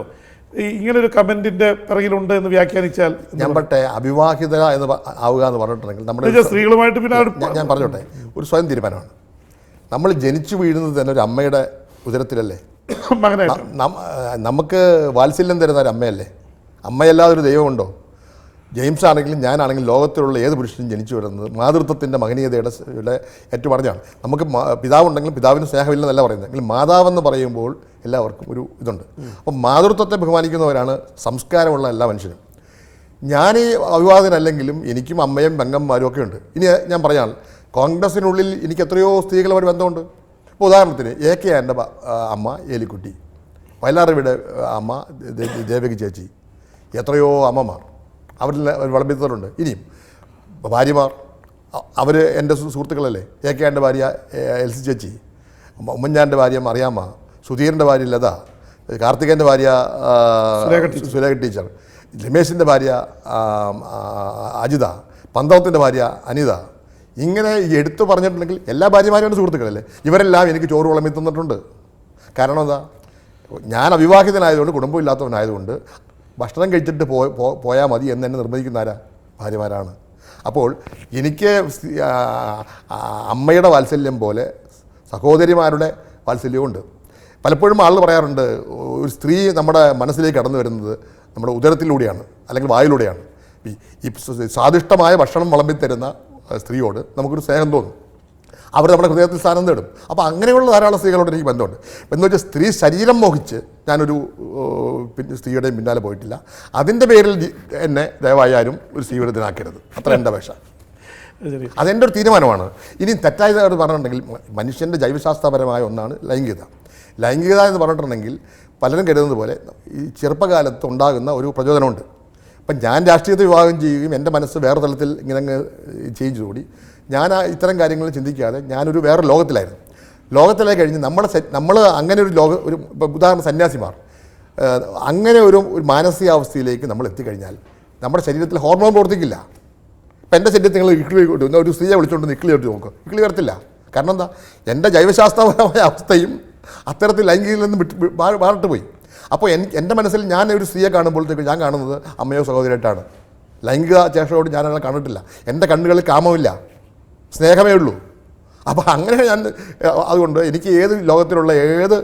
ഇങ്ങനൊരു കമൻറ്റിൻ്റെ പിറകിലുണ്ട് എന്ന് വ്യാഖ്യാനിച്ചാൽ ഞാൻ പറട്ടെ, അവിവാഹിത എന്ന് ആവുക എന്ന് പറഞ്ഞിട്ടുണ്ടെങ്കിൽ നമ്മുടെ സ്ത്രീകളുമായിട്ട് പിന്നെ ഞാൻ പറഞ്ഞോട്ടെ, ഒരു സ്വയം തീരുമാനമാണ്. നമ്മൾ ജനിച്ചു വീഴുന്നത് തന്നെ ഒരു അമ്മയുടെ ഉദരത്തിലല്ലേ. നമുക്ക് വാത്സല്യം തരുന്ന ഒരു അമ്മയല്ലേ. അമ്മയല്ലാതെ ഒരു ദൈവമുണ്ടോ? ജെയിംസ് ആണെങ്കിലും ഞാനാണെങ്കിലും ലോകത്തിലുള്ള ഏത് പുരുഷനും ജനിച്ചു വരുന്നത് മാതൃത്വത്തിൻ്റെ മഹനീയതയുടെ ഏറ്റവും പറഞ്ഞാണ്. നമുക്ക് പിതാവുണ്ടെങ്കിലും പിതാവിന് സ്നേഹമില്ലെന്നല്ല പറയുന്നത്, എങ്കിലും മാതാവെന്ന് പറയുമ്പോൾ എല്ലാവർക്കും ഒരു ഇതുണ്ട്. അപ്പം മാതൃത്വത്തെ ബഹുമാനിക്കുന്നവരാണ് സംസ്കാരമുള്ള എല്ലാ മനുഷ്യരും. ഞാൻ ഈ അവിവാഹിതനല്ലെങ്കിലും എനിക്കും അമ്മയും പെങ്ങന്മാരും ഒക്കെ ഉണ്ട്. ഇനി ഞാൻ പറയാൻ, കോൺഗ്രസിനുള്ളിൽ എനിക്ക് എത്രയോ സ്ത്രീകളുമായിട്ട് ബന്ധമുണ്ട്. ഇപ്പോൾ ഉദാഹരണത്തിന് AK എൻ്റെ അമ്മ ഏലിക്കുട്ടി, വയലാറിവിടെ അമ്മ ദേവകി ചേച്ചി, എത്രയോ അമ്മമാർ അവരിൽ വിളമ്പിത്തറുണ്ട്. ഇനിയും ഭാര്യമാർ, അവർ എൻ്റെ സുഹൃത്തുക്കളല്ലേ. AK എൻ്റെ ഭാര്യ എൽസി ചേച്ചി, ഉമ്മൻചാൻ്റെ ഭാര്യ മറിയാമ്മ, സുധീറിൻ്റെ ഭാര്യ ലത, കാർത്തികേൻ്റെ ഭാര്യ സുലേഖ ടീച്ചർ, രമേശിൻ്റെ ഭാര്യ അജിത, പന്തളത്തിൻ്റെ ഭാര്യ അനിത. ഇങ്ങനെ എടുത്തു പറഞ്ഞിട്ടുണ്ടെങ്കിൽ എല്ലാ ഭാര്യമാരും സുഹൃത്തുക്കളല്ലേ. ഇവരെല്ലാം എനിക്ക് ചോറ് വിളമ്പി തന്നിട്ടുണ്ട്. കാരണം എന്താ, ഞാൻ അവിവാഹിതനായതുകൊണ്ട്, കുടുംബമില്ലാത്തവനായതുകൊണ്ട് ഭക്ഷണം കഴിച്ചിട്ട് പോയാൽ മതി എന്ന് എന്നെ നിർബന്ധിക്കുന്ന ആരാ? ഭാര്യമാരാണ്. അപ്പോൾ എനിക്ക് അമ്മയുടെ വാത്സല്യം പോലെ സഹോദരിമാരുടെ വാത്സല്യമുണ്ട്. പലപ്പോഴും ആളുകൾ പറയാറുണ്ട്, ഒരു സ്ത്രീ നമ്മുടെ മനസ്സിലേക്ക് കടന്നു വരുന്നത് നമ്മുടെ ഉദരത്തിലൂടെയാണ് അല്ലെങ്കിൽ വായിലൂടെയാണ്. ഈ സ്വാദിഷ്ടമായ ഭക്ഷണം വിളമ്പിത്തരുന്ന സ്ത്രീയോട് നമുക്കൊരു സ്നേഹം തോന്നും, അവർ നമ്മുടെ ഹൃദയത്തിൽ സ്ഥാനം നേടും. അപ്പോൾ അങ്ങനെയുള്ള ധാരാളം സ്ത്രീകളോട് എനിക്ക് ബന്ധമുണ്ട്. എന്ന് വെച്ചാൽ സ്ത്രീ ശരീരം മോഹിച്ച് ഞാനൊരു സ്ത്രീയുടെയും പിന്നാലെ പോയിട്ടില്ല. അതിൻ്റെ പേരിൽ എന്നെ ദയവായാലും ഒരു സ്ത്രീവിരുദ്ധനാക്കരുത്. അത്ര എൻ്റെ അപേക്ഷ. അതെൻ്റെ ഒരു തീരുമാനമാണ്. ഇനി തെറ്റായതായിട്ട് പറഞ്ഞിട്ടുണ്ടെങ്കിൽ, മനുഷ്യൻ്റെ ജൈവശാസ്ത്രപരമായ ഒന്നാണ് ലൈംഗികത. ലൈംഗികത എന്ന് പറഞ്ഞിട്ടുണ്ടെങ്കിൽ പലരും കരുതുന്നത് പോലെ ഈ ചെറുപ്പകാലത്ത് ഉണ്ടാകുന്ന ഒരു പ്രചോദനമുണ്ട്. അപ്പം ഞാൻ രാഷ്ട്രീയത്തെ വിവാഹം ചെയ്യുകയും എൻ്റെ മനസ്സ് വേറെ തലത്തിൽ ഇങ്ങനെ അങ്ങ് ചേഞ്ച് കൂടി ഞാൻ ഇത്തരം കാര്യങ്ങൾ ചിന്തിക്കാതെ ഞാനൊരു വേറെ ലോകത്തിലായിരുന്നു. ലോകത്തിലേക്ക് കഴിഞ്ഞ് നമ്മൾ അങ്ങനെ ഒരു ഉദാഹരണം സന്യാസിമാർ അങ്ങനെ ഒരു മാനസികാവസ്ഥയിലേക്ക് നമ്മൾ എത്തിക്കഴിഞ്ഞാൽ നമ്മുടെ ശരീരത്തിൽ ഹോർമോൺ പ്രവർത്തിക്കില്ല. ഇപ്പം എൻ്റെ ശരീരത്തിൽ നിങ്ങൾ ഇക്കിളി ഒരു സ്ത്രീയെ വിളിച്ചുകൊണ്ട് ഇക്കിളി എടുത്ത് നോക്കുക, ഇക്കിളി വരത്തില്ല. കാരണം എന്താ, എൻ്റെ ജൈവശാസ്ത്രപരമായ അവസ്ഥയും അത്തരത്തിൽ ലൈംഗികയിൽ നിന്ന് മാറിട്ട് പോയി. അപ്പോൾ എൻ്റെ മനസ്സിൽ ഞാൻ ഒരു സ്ത്രീയെ കാണുമ്പോഴത്തേക്ക് ഞാൻ കാണുന്നത് അമ്മയോ സഹോദരിയായിട്ടാണ്. ലൈംഗിക ചേഷ്ടയോട് ഞാനങ്ങനെ കണ്ടിട്ടില്ല. എൻ്റെ കണ്ണുകളിൽ കാമമില്ല, സ്നേഹമേ ഉള്ളൂ. അപ്പോൾ അങ്ങനെ അതുകൊണ്ട് എനിക്ക് ഏത് ലോകത്തിലുള്ള ഏത്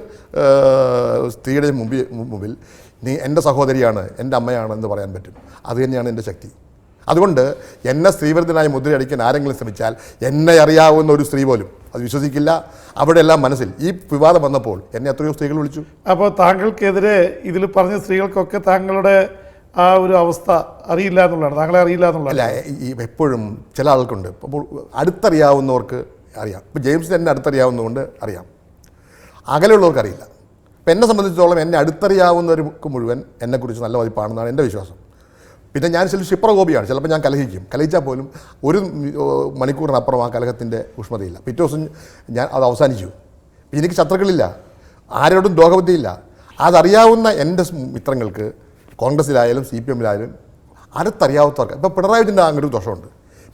സ്ത്രീയുടെയും മുമ്പിൽ നീ എൻ്റെ സഹോദരിയാണ്, എൻ്റെ അമ്മയാണ് എന്ന് പറയാൻ പറ്റും. അത് തന്നെയാണ് എൻ്റെ ശക്തി. അതുകൊണ്ട് എന്നെ സ്ത്രീവിരുദ്ധനായി മുദ്രയടിക്കാൻ ആരെങ്കിലും ശ്രമിച്ചാൽ എന്നെ അറിയാവുന്ന ഒരു സ്ത്രീ പോലും അത് വിശ്വസിക്കില്ല. അവിടെ എല്ലാം മനസ്സിൽ ഈ വിവാദം വന്നപ്പോൾ എന്നെ എത്രയോ സ്ത്രീകൾ വിളിച്ചു. അപ്പോൾ താങ്കൾക്കെതിരെ ഇതിൽ പറഞ്ഞ സ്ത്രീകൾക്കൊക്കെ താങ്കളുടെ ആ ഒരു അവസ്ഥ അറിയില്ല എന്നുള്ളതാണ്, താങ്കളെ അറിയില്ല എന്നുള്ളതാണ്. അല്ല, ഈ എപ്പോഴും ചില ആൾക്കുണ്ട്. അപ്പോൾ അടുത്തറിയാവുന്നവർക്ക് അറിയാം. ഇപ്പോൾ ജെയിംസിന് എന്നെ അടുത്തറിയാവുന്നതുകൊണ്ട് അറിയാം, അകലെയുള്ളവർക്ക് അറിയില്ല. ഇപ്പം എന്നെ സംബന്ധിച്ചിടത്തോളം എന്നെ അടുത്തറിയാവുന്നവർക്ക് മുഴുവൻ എന്നെക്കുറിച്ച് നല്ല മതിപ്പാണെന്നാണ് എൻ്റെ വിശ്വാസം. പിന്നെ ഞാൻ ചില ക്ഷിപ്രകോപിയാണ്. ചിലപ്പോൾ ഞാൻ കലഹിച്ചാൽ പോലും ഒരു മണിക്കൂറിനപ്പുറം ആ കലഹത്തിൻ്റെ ഊഷ്മതയില്ല. പിറ്റേ ദിവസം ഞാൻ അത് അവസാനിച്ചു. എനിക്ക് ശത്രുക്കളില്ല, ആരോടും ദ്രോഹബുദ്ധിയില്ല. അതറിയാവുന്ന എൻ്റെ മിത്രങ്ങൾക്ക് കോൺഗ്രസ്സിലായാലും CPM-ലായാലും അടുത്തറിയാവുന്നവർക്ക്, ഇപ്പോൾ പിണറായി വിജയൻ്റെ അങ്ങനെ ഒരു ദോഷമുണ്ട്.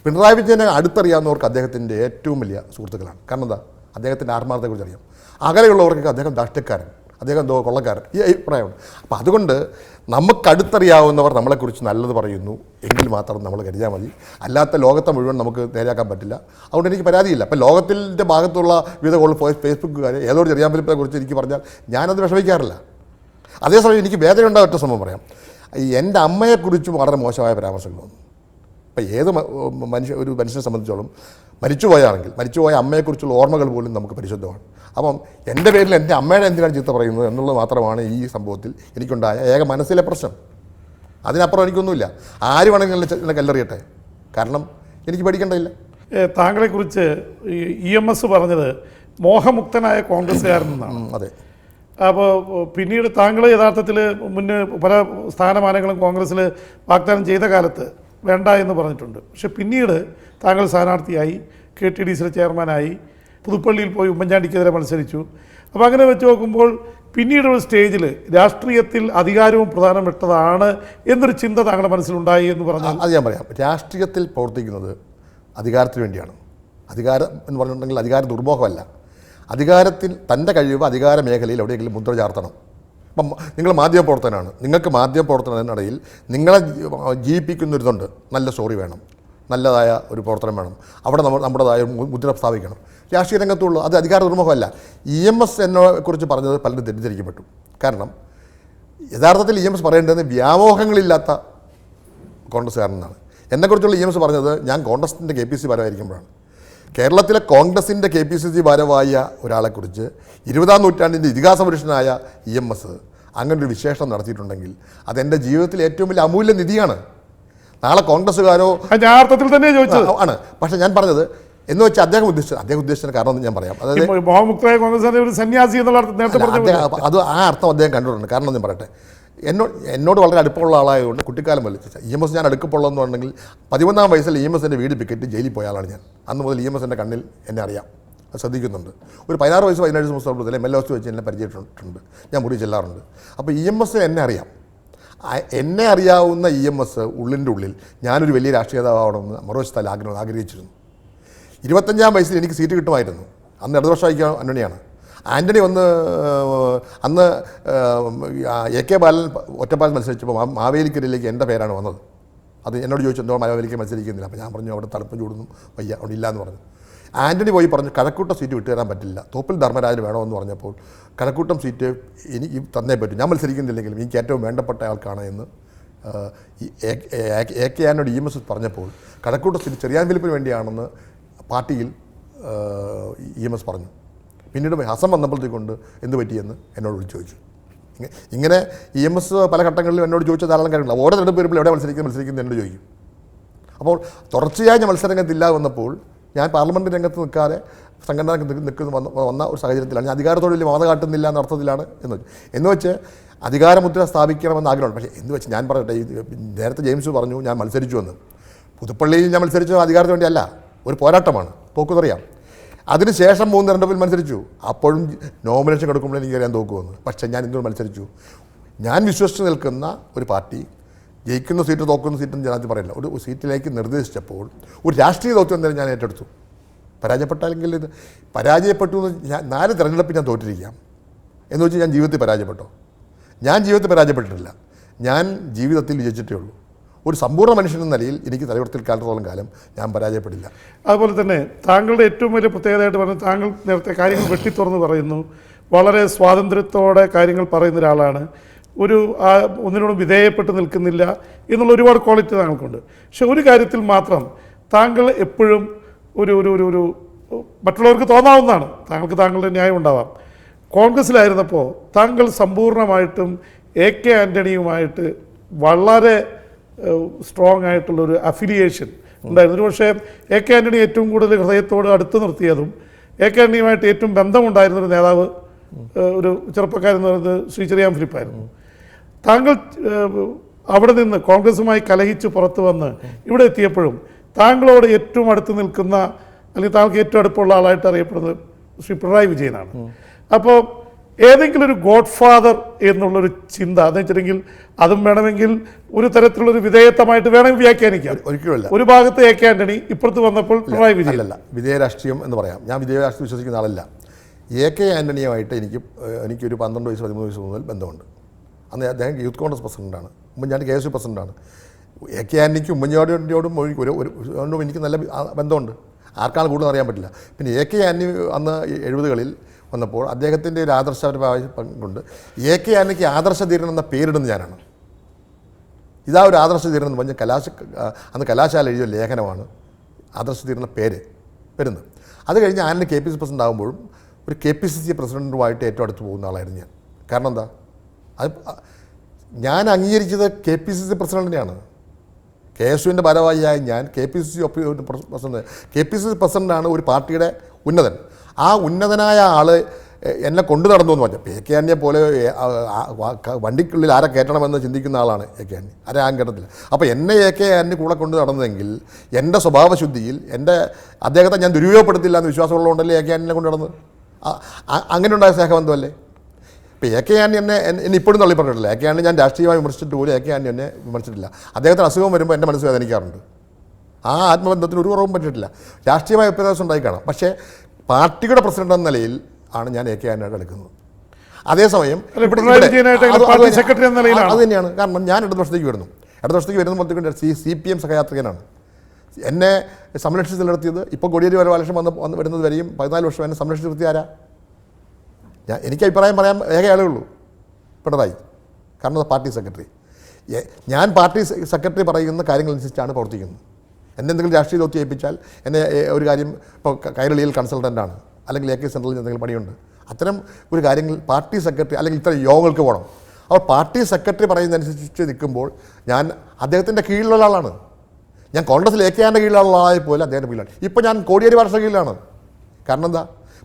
പിണറായി വിജയനെ അടുത്തറിയാവുന്നവർക്ക് അദ്ദേഹത്തിൻ്റെ ഏറ്റവും വലിയ സുഹൃത്തുക്കളാണ്. കാരണം എന്താ, അദ്ദേഹത്തിൻ്റെ ആത്മാർത്ഥതയെക്കുറിച്ച് അറിയാം. അകലെയുള്ളവർക്ക് അദ്ദേഹം ദാഷ്ട്യക്കാരൻ, അദ്ദേഹം എന്തോ കൊള്ളക്കാരൻ, ഈ അഭിപ്രായമുണ്ട്. അപ്പോൾ അതുകൊണ്ട് നമുക്കടുത്തറിയാവുന്നവർ നമ്മളെക്കുറിച്ച് നല്ലത് പറയുന്നു എങ്കിൽ മാത്രം നമ്മൾ കരുതിയാൽ മതി. അല്ലാത്ത ലോകത്തെ മുഴുവൻ നമുക്ക് നേരെയാക്കാൻ പറ്റില്ല. അതുകൊണ്ട് എനിക്ക് പരാതിയില്ല. അപ്പോൾ ലോകത്തിൻ്റെ ഭാഗത്തുള്ള വിവിധ ഫേസ്ബുക്കുകാർ ഏതോ ഒരു ചെറിയാൻ കുറിച്ച് എനിക്ക് പറഞ്ഞാൽ ഞാനത് വിഷമിക്കാറില്ല. അതേസമയം എനിക്ക് വേദനയുണ്ടായ ഒറ്റ സംഭവം പറയാം. എൻ്റെ അമ്മയെക്കുറിച്ച് വളരെ മോശമായ പരാമർശങ്ങൾ വന്നു. ഇപ്പോൾ ഏത് ഒരു മനുഷ്യനെ സംബന്ധിച്ചോളം മരിച്ചുപോയ അമ്മയെക്കുറിച്ചുള്ള ഓർമ്മകൾ പോലും നമുക്ക് പരിശുദ്ധമാണ്. അപ്പം എൻ്റെ പേരിൽ എൻ്റെ അമ്മയുടെ എന്തിനാണ് ചീത്ത പറയുന്നത് എന്നുള്ളത് മാത്രമാണ് ഈ സംഭവത്തിൽ എനിക്കുണ്ടായ ഏക മനസ്സിലെ പ്രശ്നം. അതിനപ്പുറം എനിക്കൊന്നുമില്ല. ആര് വേണമെങ്കിലും എന്നെ കല്ലെറിയട്ടെ, കാരണം എനിക്ക് പേടിക്കേണ്ടതില്ല. താങ്കളെക്കുറിച്ച് EMS പറഞ്ഞത് മോഹമുക്തനായ കോൺഗ്രസ്സുകാരനെന്നാണ്. അതെ. അപ്പോൾ പിന്നീട് താങ്കൾ യഥാർത്ഥത്തിൽ മുന്നേ പല സ്ഥാനമാനങ്ങളും കോൺഗ്രസ്സിൽ വാഗ്ദാനം ചെയ്ത കാലത്ത് വേണ്ട എന്ന് പറഞ്ഞിട്ടുണ്ട്. പക്ഷെ പിന്നീട് താങ്കൾ സ്ഥാനാർത്ഥിയായി, KTDC ചെയർമാനായി, പുതുപ്പള്ളിയിൽ പോയി ഉമ്മൻചാണ്ടിക്കെതിരെ മത്സരിച്ചു. അപ്പോൾ അങ്ങനെ വെച്ച് നോക്കുമ്പോൾ പിന്നീട് ഒരു സ്റ്റേജിൽ രാഷ്ട്രീയത്തിൽ അധികാരവും പ്രധാനപ്പെട്ടതാണ് എന്നൊരു ചിന്ത താങ്കളുടെ മനസ്സിലുണ്ടായി എന്ന് പറഞ്ഞാൽ? അത് ഞാൻ പറയാം. രാഷ്ട്രീയത്തിൽ പ്രവർത്തിക്കുന്നത് അധികാരത്തിന് വേണ്ടിയാണ്. അധികാരം എന്ന് പറഞ്ഞിട്ടുണ്ടെങ്കിൽ അധികാര ദുർമോഹമല്ല. അധികാരത്തിൽ തൻ്റെ കഴിവ് അധികാര മേഖലയിൽ എവിടെയെങ്കിലും മുദ്ര ചാർത്തണം. അപ്പം നിങ്ങൾ മാധ്യമപ്രവർത്തനാണ്, നിങ്ങൾക്ക് മാധ്യമപ്രവർത്തനത്തിനിടയിൽ നിങ്ങളെ ജീവിപ്പിക്കുന്നൊരിതുണ്ട്. നല്ല സ്റ്റോറി വേണം, നല്ലതായ ഒരു പ്രവർത്തനം വേണം, അവിടെ നമ്മുടേതായ മുദ്ര സ്ഥാപിക്കണം. രാഷ്ട്രീയ രംഗത്തുള്ളൂ അത് അധികാര ദുർമുഖമല്ല. EMS എന്നെക്കുറിച്ച് പറഞ്ഞത് പലരും തെറ്റിദ്ധരിക്കപ്പെട്ടു. കാരണം യഥാർത്ഥത്തിൽ EMS പറയേണ്ടത് വ്യാമോഹങ്ങളില്ലാത്ത കോൺഗ്രസ്സുകാരനാണ്. എന്നെക്കുറിച്ചുള്ള EMS പറഞ്ഞത് ഞാൻ കോൺഗ്രസിൻ്റെ KPC ഭാരമായിരിക്കുമ്പോഴാണ്. കേരളത്തിലെ കോൺഗ്രസിൻ്റെ KPCC ഭാരവായ ഒരാളെക്കുറിച്ച് 20-ാം നൂറ്റാണ്ടിൻ്റെ ഇതിഹാസ പുരുഷനായ EMS അങ്ങനൊരു വിശേഷണം നടത്തിയിട്ടുണ്ടെങ്കിൽ അതെൻ്റെ ജീവിതത്തിലെ ഏറ്റവും വലിയ അമൂല്യ നിധിയാണ്. നാളെ കോൺഗ്രസ്സുകാരോ യഥാർത്ഥത്തിൽ തന്നെ ചോദിച്ചത് ആണ്. പക്ഷേ ഞാൻ പറഞ്ഞത് എന്ന് വെച്ചാൽ അദ്ദേഹം ഉദ്ദേശിച്ചതിന് കാരണം ഞാൻ പറയാം. അതായത് മോഹമുക്തനായ കോൺഗ്രസ് ഒരു സന്യാസി എന്നുള്ള അത് ആ അർത്ഥം അദ്ദേഹം കണ്ടിട്ടുണ്ട്. കാരണം ഞാൻ പറയട്ടെ, എന്നോട് വളരെ അടുപ്പമുള്ള ആളായതുകൊണ്ട് കുട്ടിക്കാലം പോലെ EMS ഞാൻ അടുക്കപ്പുള്ളതെന്നുണ്ടെങ്കിൽ 11-ാം വയസ്സിൽ EMSൻ്റെ വീട് പിക്കറ്റ് ജയിലിൽ പോയ ആളാണ് ഞാൻ. അന്ന് മുതൽ EMSൻ്റെ കണ്ണിൽ എന്നെ അറിയാം, അത് ശ്രദ്ധിക്കുന്നുണ്ട്. ഒരു 16 വയസ്സ് 17 സംസ്ഥാനത്തിൽ MLA വെച്ച് എന്നെ പരിചയപ്പെട്ടിട്ടുണ്ട്. ഞാൻ മുറി ചെല്ലാറുണ്ട്. അപ്പോൾ EMS എന്നെ അറിയാം. എന്നെ അറിയാവുന്ന EMS ഉള്ളിൻ്റെ ഉള്ളിൽ ഞാനൊരു വലിയ രാഷ്ട്രീയ നേതാവാണെന്ന് മറുവശത്താൽ ആഗ്രഹിച്ചിരുന്നു. 25-ാം വയസ്സിൽ എനിക്ക് സീറ്റ് കിട്ടുമായിരുന്നു. അന്ന് ഇടതുപക്ഷ ഐക്യ മുന്നണിയാണ്. ആൻ്റണി അന്ന് AK ബാലൻ ഒറ്റപ്പാലം മത്സരിച്ചപ്പോൾ മാവേലിക്കരയിലേക്ക് എൻ്റെ പേരാണ് വന്നത്. അത് എന്നോട് ചോദിച്ചു എന്തോ മാവേലിക്ക് മത്സരിക്കുന്നില്ല. അപ്പോൾ ഞാൻ പറഞ്ഞു അവിടെ തണുപ്പും ചൂടൊന്നും വയ്യ, അവിടെ ഇല്ലയെന്ന് പറഞ്ഞു. ആൻ്റണി പോയി പറഞ്ഞു കഴക്കൂട്ടം സീറ്റ് വിട്ടുതരാൻ പറ്റില്ല, തോപ്പിൽ ധർമ്മരാജന് വേണമെന്ന് പറഞ്ഞപ്പോൾ കഴക്കൂട്ടം സീറ്റ് എനിക്ക് തന്നേ പറ്റും, ഞാൻ മത്സരിക്കുന്നില്ലെങ്കിലും എനിക്ക് ഏറ്റവും വേണ്ടപ്പെട്ട ആൾക്കാണ് എന്ന് AK ആനോട് EMS പറഞ്ഞപ്പോൾ കഴക്കൂട്ടം സീറ്റ് ചെറിയാൻ വിലിപ്പിന് വേണ്ടിയാണെന്ന് പാർട്ടിയിൽ EMS പറഞ്ഞു. പിന്നീട് ഹസൻ വന്നപ്പോഴത്തേക്കൊണ്ട് എന്ത് പറ്റിയെന്ന് എന്നോട് വിളിച്ച് ചോദിച്ചു. ഇങ്ങനെ EMS പല ഘട്ടങ്ങളിലും എന്നോട് ചോദിച്ച ധാരാളം കാര്യങ്ങൾ ഓരോ തെരഞ്ഞെടുപ്പ് വരുമ്പോൾ എവിടെ മത്സരിക്കുന്നത് എന്നോട് ചോദിക്കും. അപ്പോൾ തുടർച്ചയായി ഞാൻ മത്സരരംഗത്തില്ലാതെ വന്നപ്പോൾ ഞാൻ പാർലമെൻറ്റ് രംഗത്ത് നിൽക്കാതെ സംഘടന വന്ന ഒരു സാഹചര്യത്തിലാണ് ഞാൻ അധികാരത്തോട് വലിയ മമത കാട്ടുന്നില്ല എന്ന അർത്ഥത്തിലാണ് എന്ന് വെച്ച് അധികാരമുദ്ര സ്ഥാപിക്കണമെന്ന് ആഗ്രഹമുണ്ട്. പക്ഷേ എന്ന് വെച്ച് ഞാൻ പറയട്ടെ, നേരത്തെ ജെയിംസ് പറഞ്ഞു ഞാൻ മത്സരിച്ചു എന്ന്. പുതുപ്പള്ളിയിൽ ഞാൻ മത്സരിച്ചത് അധികാരത്തിന് വേണ്ടിയല്ല, ഒരു പോരാട്ടമാണ്, തോക്കുതറിയാം. അതിനുശേഷം 3 തെരഞ്ഞെടുപ്പിൽ മത്സരിച്ചു. അപ്പോഴും നോമിനേഷൻ കൊടുക്കുമ്പോൾ എനിക്കറിയാൻ തോക്കുമെന്ന്. പക്ഷേ ഞാൻ എന്തുകൊണ്ട് മത്സരിച്ചു? ഞാൻ വിശ്വസിച്ച് നിൽക്കുന്ന ഒരു പാർട്ടി ജയിക്കുന്ന സീറ്റ് തോക്കുന്ന സീറ്റും ജനാധിപത്യം പറയില്ല, ഒരു സീറ്റിലേക്ക് നിർദ്ദേശിച്ചപ്പോൾ ഒരു രാഷ്ട്രീയ ദൗത്യം തന്നെ ഞാൻ ഏറ്റെടുത്തു. പരാജയപ്പെട്ടാലെങ്കിൽ ഇത് പരാജയപ്പെട്ടു എന്ന് 4 തെരഞ്ഞെടുപ്പിൽ ഞാൻ തോറ്റിരിക്കാം എന്ന് വെച്ചാൽ ഞാൻ ജീവിതത്തിൽ പരാജയപ്പെട്ടോ? ഞാൻ ജീവിതത്തിൽ പരാജയപ്പെട്ടിട്ടില്ല. ഞാൻ ജീവിതത്തിൽ വിജയിച്ചിട്ടേ ഉള്ളൂ. ഒരു സമ്പൂർണ്ണ മനുഷ്യൻ എന്ന നിലയിൽ എനിക്ക് തലയുറത്തിൽ കാലത്തോളം കാലം ഞാൻ പരാജയപ്പെടില്ല. അതുപോലെ തന്നെ താങ്കളുടെ ഏറ്റവും വലിയ പ്രത്യേകതയായിട്ട് പറഞ്ഞാൽ താങ്കൾ നേരത്തെ കാര്യങ്ങൾ വെട്ടിത്തുറന്ന് പറയുന്നു, വളരെ സ്വാതന്ത്ര്യത്തോടെ കാര്യങ്ങൾ പറയുന്ന ഒരാളാണ്, ഒന്നിനോടും വിധേയപ്പെട്ട് നിൽക്കുന്നില്ല എന്നുള്ള ഒരുപാട് ക്വാളിറ്റി താങ്കൾക്കുണ്ട്. പക്ഷെ ഒരു കാര്യത്തിൽ മാത്രം താങ്കൾ എപ്പോഴും ഒരു മറ്റുള്ളവർക്ക് തോന്നാവുന്നതാണ്, താങ്കൾക്ക് താങ്കളുടെ ന്യായം ഉണ്ടാവാം. കോൺഗ്രസ്സിലായിരുന്നപ്പോൾ താങ്കൾ സമ്പൂർണ്ണമായിട്ടും AK ആൻ്റണിയുമായിട്ട് വളരെ സ്ട്രോങ് ആയിട്ടുള്ളൊരു അഫിലിയേഷൻ ഉണ്ടായിരുന്നു. ഒരു പക്ഷേ AK ആൻ്റണി ഏറ്റവും കൂടുതൽ ഹൃദയത്തോട് അടുത്ത് നിർത്തിയതും AK ആൻ്റണിയുമായിട്ട് ഏറ്റവും ബന്ധമുണ്ടായിരുന്നൊരു നേതാവ് ഒരു ചെറുപ്പക്കാരൻ എന്ന് പറയുന്നത് ശ്രീ ചെറിയാൻ ഫിലിപ്പായിരുന്നു. താങ്കൾ അവിടെ നിന്ന് കോൺഗ്രസുമായി കലഹിച്ച് പുറത്തു വന്ന് ഇവിടെ എത്തിയപ്പോഴും താങ്കളോട് ഏറ്റവും അടുത്ത് നിൽക്കുന്ന അല്ലെങ്കിൽ താങ്കൾക്ക് ഏറ്റവും അടുപ്പമുള്ള ആളായിട്ട് അറിയപ്പെടുന്നത് ശ്രീ പിണറായി വിജയനാണ്. അപ്പോൾ ഏതെങ്കിലും ഒരു ഗോഡ് ഫാദർ എന്നുള്ളൊരു ചിന്ത എന്ന് വെച്ചിട്ടുണ്ടെങ്കിൽ അതും വേണമെങ്കിൽ ഒരു തരത്തിലുള്ളൊരു വിധേയത്വമായിട്ട് വേണമെങ്കിൽ വ്യാഖ്യാനിക്കാം. ഒരിക്കലുമല്ല. ഒരു ഭാഗത്ത് AK ആൻ്റണി, ഇപ്പുറത്ത് വന്നപ്പോൾ പിണറായി വിജയൻ. അല്ല, വിധേയ രാഷ്ട്രീയം എന്ന് പറയാം. ഞാൻ വിധേയ രാഷ്ട്രീയം വിശ്വസിക്കുന്ന ആളല്ല. AK ആൻ്റണിയുമായിട്ട് എനിക്കൊരു 12 വയസ്സ് 13 വയസ്സ് മുതൽ ബന്ധമുണ്ട്. അന്ന് അദ്ദേഹം യൂത്ത് കോൺഗ്രസ് പ്രസിഡൻ്റാണ്, ഉമ്മൻചാണ്ടി KSU പ്രസിഡൻ്റാണ്. AK ആൻ്റണിക്കും ഉമ്മൻചാണ്ടിയോടും എനിക്ക് നല്ല ബന്ധമുണ്ട്. ആർക്കാണ് കൂടുതൽ അറിയാൻ പറ്റില്ല. പിന്നെ AK ആൻ്റണി അന്ന് 70കളിൽ വന്നപ്പോൾ അദ്ദേഹത്തിൻ്റെ ഒരു ആദർശപരമായ കൊണ്ട് AK ആൻ്റണിക്ക് ആദർശധീരൻ എന്ന പേരിടുന്ന ഞാനാണ്. ഇതാ ഒരു ആദർശധീരൻ എന്ന് പറഞ്ഞാൽ അന്ന് കലാശാല എഴുതിയ ലേഖനമാണ് ആദർശധീരൻ എന്ന പേര് വരുന്നത്. അത് കഴിഞ്ഞ് ആൻ്റണി KPCC പ്രസിഡൻ്റ് ആകുമ്പോഴും ഒരു KPCC പ്രസിഡൻറ്റുമായിട്ട് ഏറ്റവും അടുത്ത് പോകുന്ന ആളായിരുന്നു ഞാൻ. കാരണം എന്താ, അത് ഞാൻ അംഗീകരിച്ചത് KPCC പ്രസിഡൻറ്റിനെയാണ്. KSUവിൻ്റെ ഭാരവാഹിയായ ഞാൻ KPCC പ്രസിഡന്റ്. KPCC പ്രസിഡൻ്റാണ് ഒരു പാർട്ടിയുടെ ഉന്നതൻ. ആ ഉന്നതനായ ആൾ എന്നെ കൊണ്ടു നടന്നു എന്ന് പറഞ്ഞാൽ AK ആൻ്റണിയെ പോലെ വണ്ടിക്കുള്ളിൽ ആരെ കയറ്റണമെന്ന് ചിന്തിക്കുന്ന ആളാണ് AK ആൻ്റണി. ആരും കേട്ടത്തില്ല. അപ്പോൾ എന്നെ AK ആൻ്റണി കൂടെ കൊണ്ടു നടന്നതെങ്കിൽ എൻ്റെ സ്വഭാവശുദ്ധിയിൽ അദ്ദേഹത്തെ ഞാൻ ദുരുപയോഗപ്പെടുത്തില്ല എന്ന് വിശ്വാസമുള്ളതുകൊണ്ടല്ലേ AK ആൻ്റണിയെ കൊണ്ടു നടന്നത്. അങ്ങനെ ഉണ്ടായ സ്നേഹബന്ധമല്ലേ. ഇപ്പോൾ AK ആൻ്റണി എന്നെ ഇപ്പോഴും തള്ളി പറഞ്ഞിട്ടില്ല. AK ആൻ്റണി ഞാൻ രാഷ്ട്രീയമായി വിമർശിച്ചിട്ട് പോലും AK ആൻ്റണി എന്നെ വിമർശിച്ചിട്ടില്ല. അദ്ദേഹത്തിന് അസുഖം വരുമ്പോൾ എൻ്റെ മനസ്സ് വേദനിക്കാറുണ്ട്. ആ ആത്മബന്ധത്തിന് ഒരു കുറവും പറ്റിയിട്ടില്ല. രാഷ്ട്രീയമായ വ്യത്യാസം ഉണ്ടായി കാണാം. പക്ഷേ പാർട്ടിയുടെ പ്രസിഡന്റ് എന്ന നിലയിൽ ആണ് ഞാൻ AK ആൻ്റണിയായിട്ട് എടുക്കുന്നത്. അതേസമയം അത് തന്നെയാണ്. കാരണം ഞാൻ ഇടതുപക്ഷത്തേക്ക് വരുമ്പോഴത്തേക്കും CPM സഹയാത്രികനാണ്. എന്നെ സംരക്ഷിച്ച് നിലനിർത്തിയത് ഇപ്പോൾ കോടിയേരി ബാലകൃഷ്ണൻ വന്ന് വരുന്നത് വരെയും 14 വർഷം എന്നെ സംരക്ഷിച്ച് നിർത്തിയ ആരാ? എനിക്ക് അഭിപ്രായം പറയാൻ ഏകയാളേ ഉള്ളൂ, പിണറായി. കാരണം അത് പാർട്ടി സെക്രട്ടറി. ഞാൻ പാർട്ടി സെക്രട്ടറി പറയുന്ന കാര്യങ്ങളനുസരിച്ചാണ് പ്രവർത്തിക്കുന്നത്. എന്നെ എന്തെങ്കിലും രാഷ്ട്രീയ ദൗത്യം ഏൽപ്പിച്ചാൽ എന്നെ ഒരു കാര്യം ഇപ്പോൾ കൈരളിയിൽ കൺസൾട്ടൻ്റാണ് അല്ലെങ്കിൽ AK സെൻട്രലിൽ എന്തെങ്കിലും പണിയുണ്ട്, അത്തരം ഒരു കാര്യങ്ങൾ പാർട്ടി സെക്രട്ടറി അല്ലെങ്കിൽ ഇത്തരം യോഗങ്ങൾക്ക് പോകണം. അപ്പോൾ പാർട്ടി സെക്രട്ടറി പറയുന്നതനുസരിച്ച് നിൽക്കുമ്പോൾ ഞാൻ അദ്ദേഹത്തിൻ്റെ കീഴിലുള്ള ആളാണ്. ഞാൻ കോൺഗ്രസിൽ AK ആൻ്റെ കീഴിലുള്ള ആളായ പോലെ അദ്ദേഹത്തിൻ്റെ കീഴിലാണ്. ഇപ്പോൾ ഞാൻ കോടിയേരി ബാലകൃഷ്ണ കീഴിലാണ്. കാരണം എന്താ,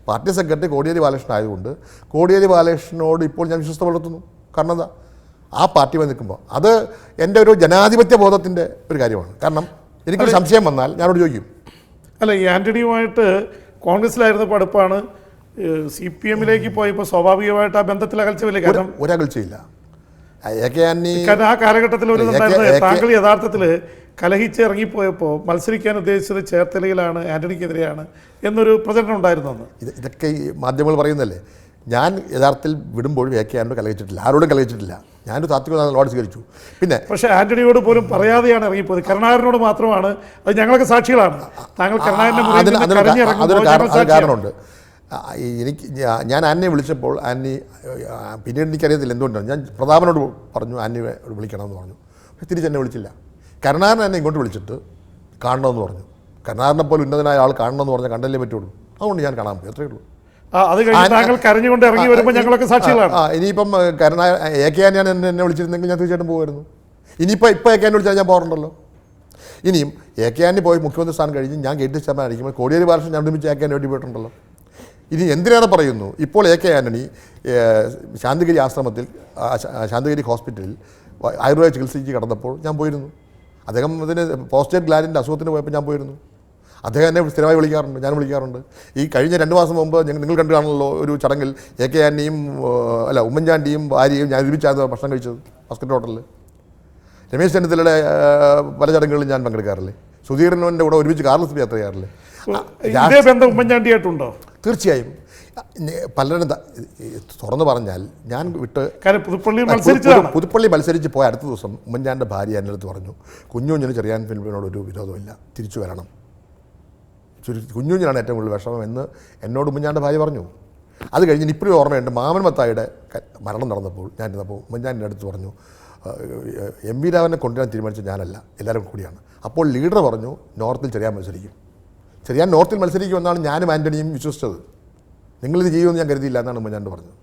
പാർട്ടി സെക്രട്ടറി കോടിയേരി ബാലകൃഷ്ണൻ ആയതുകൊണ്ട് കോടിയേരി ബാലകൃഷ്ണനോട് ഇപ്പോൾ ഞാൻ വിശ്വസ്ത പുലർത്തുന്നു. കാരണം എന്താ, ആ പാർട്ടി വന്ന് നിൽക്കുമ്പോൾ അത് എൻ്റെ ഒരു ജനാധിപത്യ ബോധത്തിൻ്റെ ഒരു കാര്യമാണ്. കാരണം എനിക്കൊരു സംശയം വന്നാൽ ഞാനോട് ചോദിക്കും. അല്ല, ഈ ആൻ്റണിയുമായിട്ട് കോൺഗ്രസ്സിലായിരുന്നപ്പോൾ അടുപ്പാണ്, CPMലേക്ക് പോയപ്പോൾ സ്വാഭാവികമായിട്ട് ആ ബന്ധത്തിൽ അകൽച്ചയില്ല. കാരണം ഒരകൽച്ചയില്ല. AK ആൻ്റണി കാരണം ആ കാലഘട്ടത്തിൽ ഒരു താങ്കൾ യഥാർത്ഥത്തിൽ കലഹിച്ച് ഇറങ്ങിപ്പോയപ്പോൾ മത്സരിക്കാൻ ഉദ്ദേശിച്ചത് ചേർത്തലയിലാണ്, ആൻ്റണിക്കെതിരെയാണ് എന്നൊരു പ്രചരണം ഉണ്ടായിരുന്നു. ഇതൊക്കെ ഈ മാധ്യമങ്ങൾ പറയുന്നല്ലേ. ഞാൻ യഥാർത്ഥത്തിൽ വിടുമ്പോഴും AK ആൻ്റണി കലഹിച്ചിട്ടില്ല, ആരോടും കലഹിച്ചിട്ടില്ല. ഞാനൊരു താത്വിക നിലപാട് സ്വീകരിച്ചു. പിന്നെ പക്ഷേ ആന്റണിയോട് പോലും പറയാതെയാണ് ഇറങ്ങിപ്പോയത്. കരുണാകരനോട് മാത്രമാണ്. അത് ഞങ്ങളൊക്കെ സാക്ഷികളാണ്. താങ്കൾ അതിന് കാരണമുണ്ട്. ഞാൻ ആന്റണിയെ വിളിച്ചപ്പോൾ ആന്റണി പിന്നീട് എനിക്കറിയത്തില്ല എന്തുകൊണ്ടാണ്, ഞാൻ പ്രതാപനോട് പറഞ്ഞു ആന്റണിയെ വിളിക്കണമെന്ന് പറഞ്ഞു. തിരിച്ചെന്നെ വിളിച്ചില്ല. കരുണാകരൻ എന്നെ ഇങ്ങോട്ട് വിളിച്ചിട്ട് കാണണമെന്ന് പറഞ്ഞു. കരുണാകരനെ പോലെ ഉന്നതനായ ആൾ കാണണമെന്ന് പറഞ്ഞാൽ കണ്ടല്ലേ പറ്റുള്ളൂ. അതുകൊണ്ട് ഞാൻ കാണാൻ പോയി, അത്രയേ ഉള്ളൂ. താങ്കൾ കരഞ്ഞുകൊണ്ട് ഇറങ്ങി വരുമ്പോൾ ഞങ്ങളൊക്കെ സാക്ഷികളാണ്. ഇനിയിപ്പം AK ആൻ്റണിയാണ് എന്നെ വിളിച്ചിരുന്നെങ്കിൽ ഞാൻ തീർച്ചയായിട്ടും പോകുമായിരുന്നു. ഇനിയിപ്പോൾ AK ആൻ്റണി വിളിച്ചാൽ ഞാൻ പോകാറുണ്ടല്ലോ. ഇനിയും എ കെ ആന്റണി പോയി മുഖ്യമന്ത്രി സ്ഥാനം കഴിഞ്ഞ് ഞാൻ ഗേറ്റ് ചെയർമാൻ ആയിരിക്കുമ്പോൾ കോടിയേരി ബാലകൃഷ്ണൻ ഞാൻ ഒരുമിച്ച് എ കെ ആന്റണി വേണ്ടി പോയിട്ടുണ്ടല്ലോ. ഇനി എന്തിനേറെ പറയുന്നു, ഇപ്പോൾ എ കെ ആന്റണി ശാന്തിഗിരി ആശ്രമത്തിൽ ശാന്തിഗിരി ഹോസ്പിറ്റലിൽ ആയുർവേദ ചികിത്സയ്ക്ക് കടന്നപ്പോൾ ഞാൻ പോയിരുന്നു. അദ്ദേഹം ഇതിന് പോസ്റ്റേറ്റ് ഗ്ലാൻഡിൻ്റെ അസുഖത്തിന് പോയപ്പോൾ ഞാൻ പോയിരുന്നു. അദ്ദേഹം എന്നെ സ്ഥിരമായി വിളിക്കാറുണ്ട്, ഞാൻ വിളിക്കാറുണ്ട്. ഈ കഴിഞ്ഞ 2 മാസം മുമ്പ് നിങ്ങൾ കണ്ടു കാണുമല്ലോ ഒരു ചടങ്ങിൽ എ കെ ആന്റണിയും ഉമ്മൻചാണ്ടിയും ഭാര്യയും ഞാൻ ഒരുമിച്ചാണ് ഭക്ഷണം കഴിച്ചത് മസ്കറ്റ് ഹോട്ടലിൽ. രമേശ് ചെന്നിത്തലയുടെ പല ചടങ്ങുകളിലും ഞാൻ പങ്കെടുക്കാറില്ലേ, സുധീരൻ്റെ കൂടെ ഒരുമിച്ച് കാറിൽ യാത്ര ചെയ്യാറില്ലേ. ഇതേ ബന്ധം ഉമ്മൻചാണ്ടിയായിട്ടുണ്ടോ? തീർച്ചയായും. പലരും തുറന്നു പറഞ്ഞാൽ ഞാൻ വിട്ട് പുതുപ്പള്ളി മത്സരിച്ച് പോയ അടുത്ത ദിവസം ഉമ്മൻചാണ്ടിൻ്റെ ഭാര്യ എൻ്റെ അടുത്ത് പറഞ്ഞു, കുഞ്ഞുഞ്ഞിന് ചെറിയാൻ ഫിലിമിനോടൊരു വിരോധമില്ല, തിരിച്ചു വരണം, കുഞ്ഞുഞ്ഞിനാണ് ഏറ്റവും കൂടുതൽ വിഷമം എന്ന് എന്നോട് ഉമ്മൻചാണ്ടിൻ്റെ ഭാര്യ പറഞ്ഞു. അത് കഴിഞ്ഞ് ഇപ്പോഴും ഓർമ്മയുണ്ട്, മാമൻ മത്തായിയുടെ മരണം നടന്നപ്പോൾ ഞാനിരുന്നപ്പോൾ ഉമ്മൻചാണ്ടിൻ്റെ അടുത്ത് പറഞ്ഞു, എം വി രാമനെ കൊണ്ടുവരാൻ തീരുമാനിച്ച ഞാനല്ല, എല്ലാവരും കൂടിയാണ്. അപ്പോൾ ലീഡർ പറഞ്ഞു നോർത്തിൽ ചെറിയാൻ മത്സരിക്കും, ചെറിയാൻ നോർത്തിൽ മത്സരിക്കുമെന്നാണ് ഞാനും ആൻ്റണിയും വിശ്വസിച്ചത്, നിങ്ങളിത് ചെയ്യുമെന്ന് ഞാൻ കരുതിയില്ല എന്നാണ് ഉമ്മൻചാണ്ടി പറഞ്ഞത്.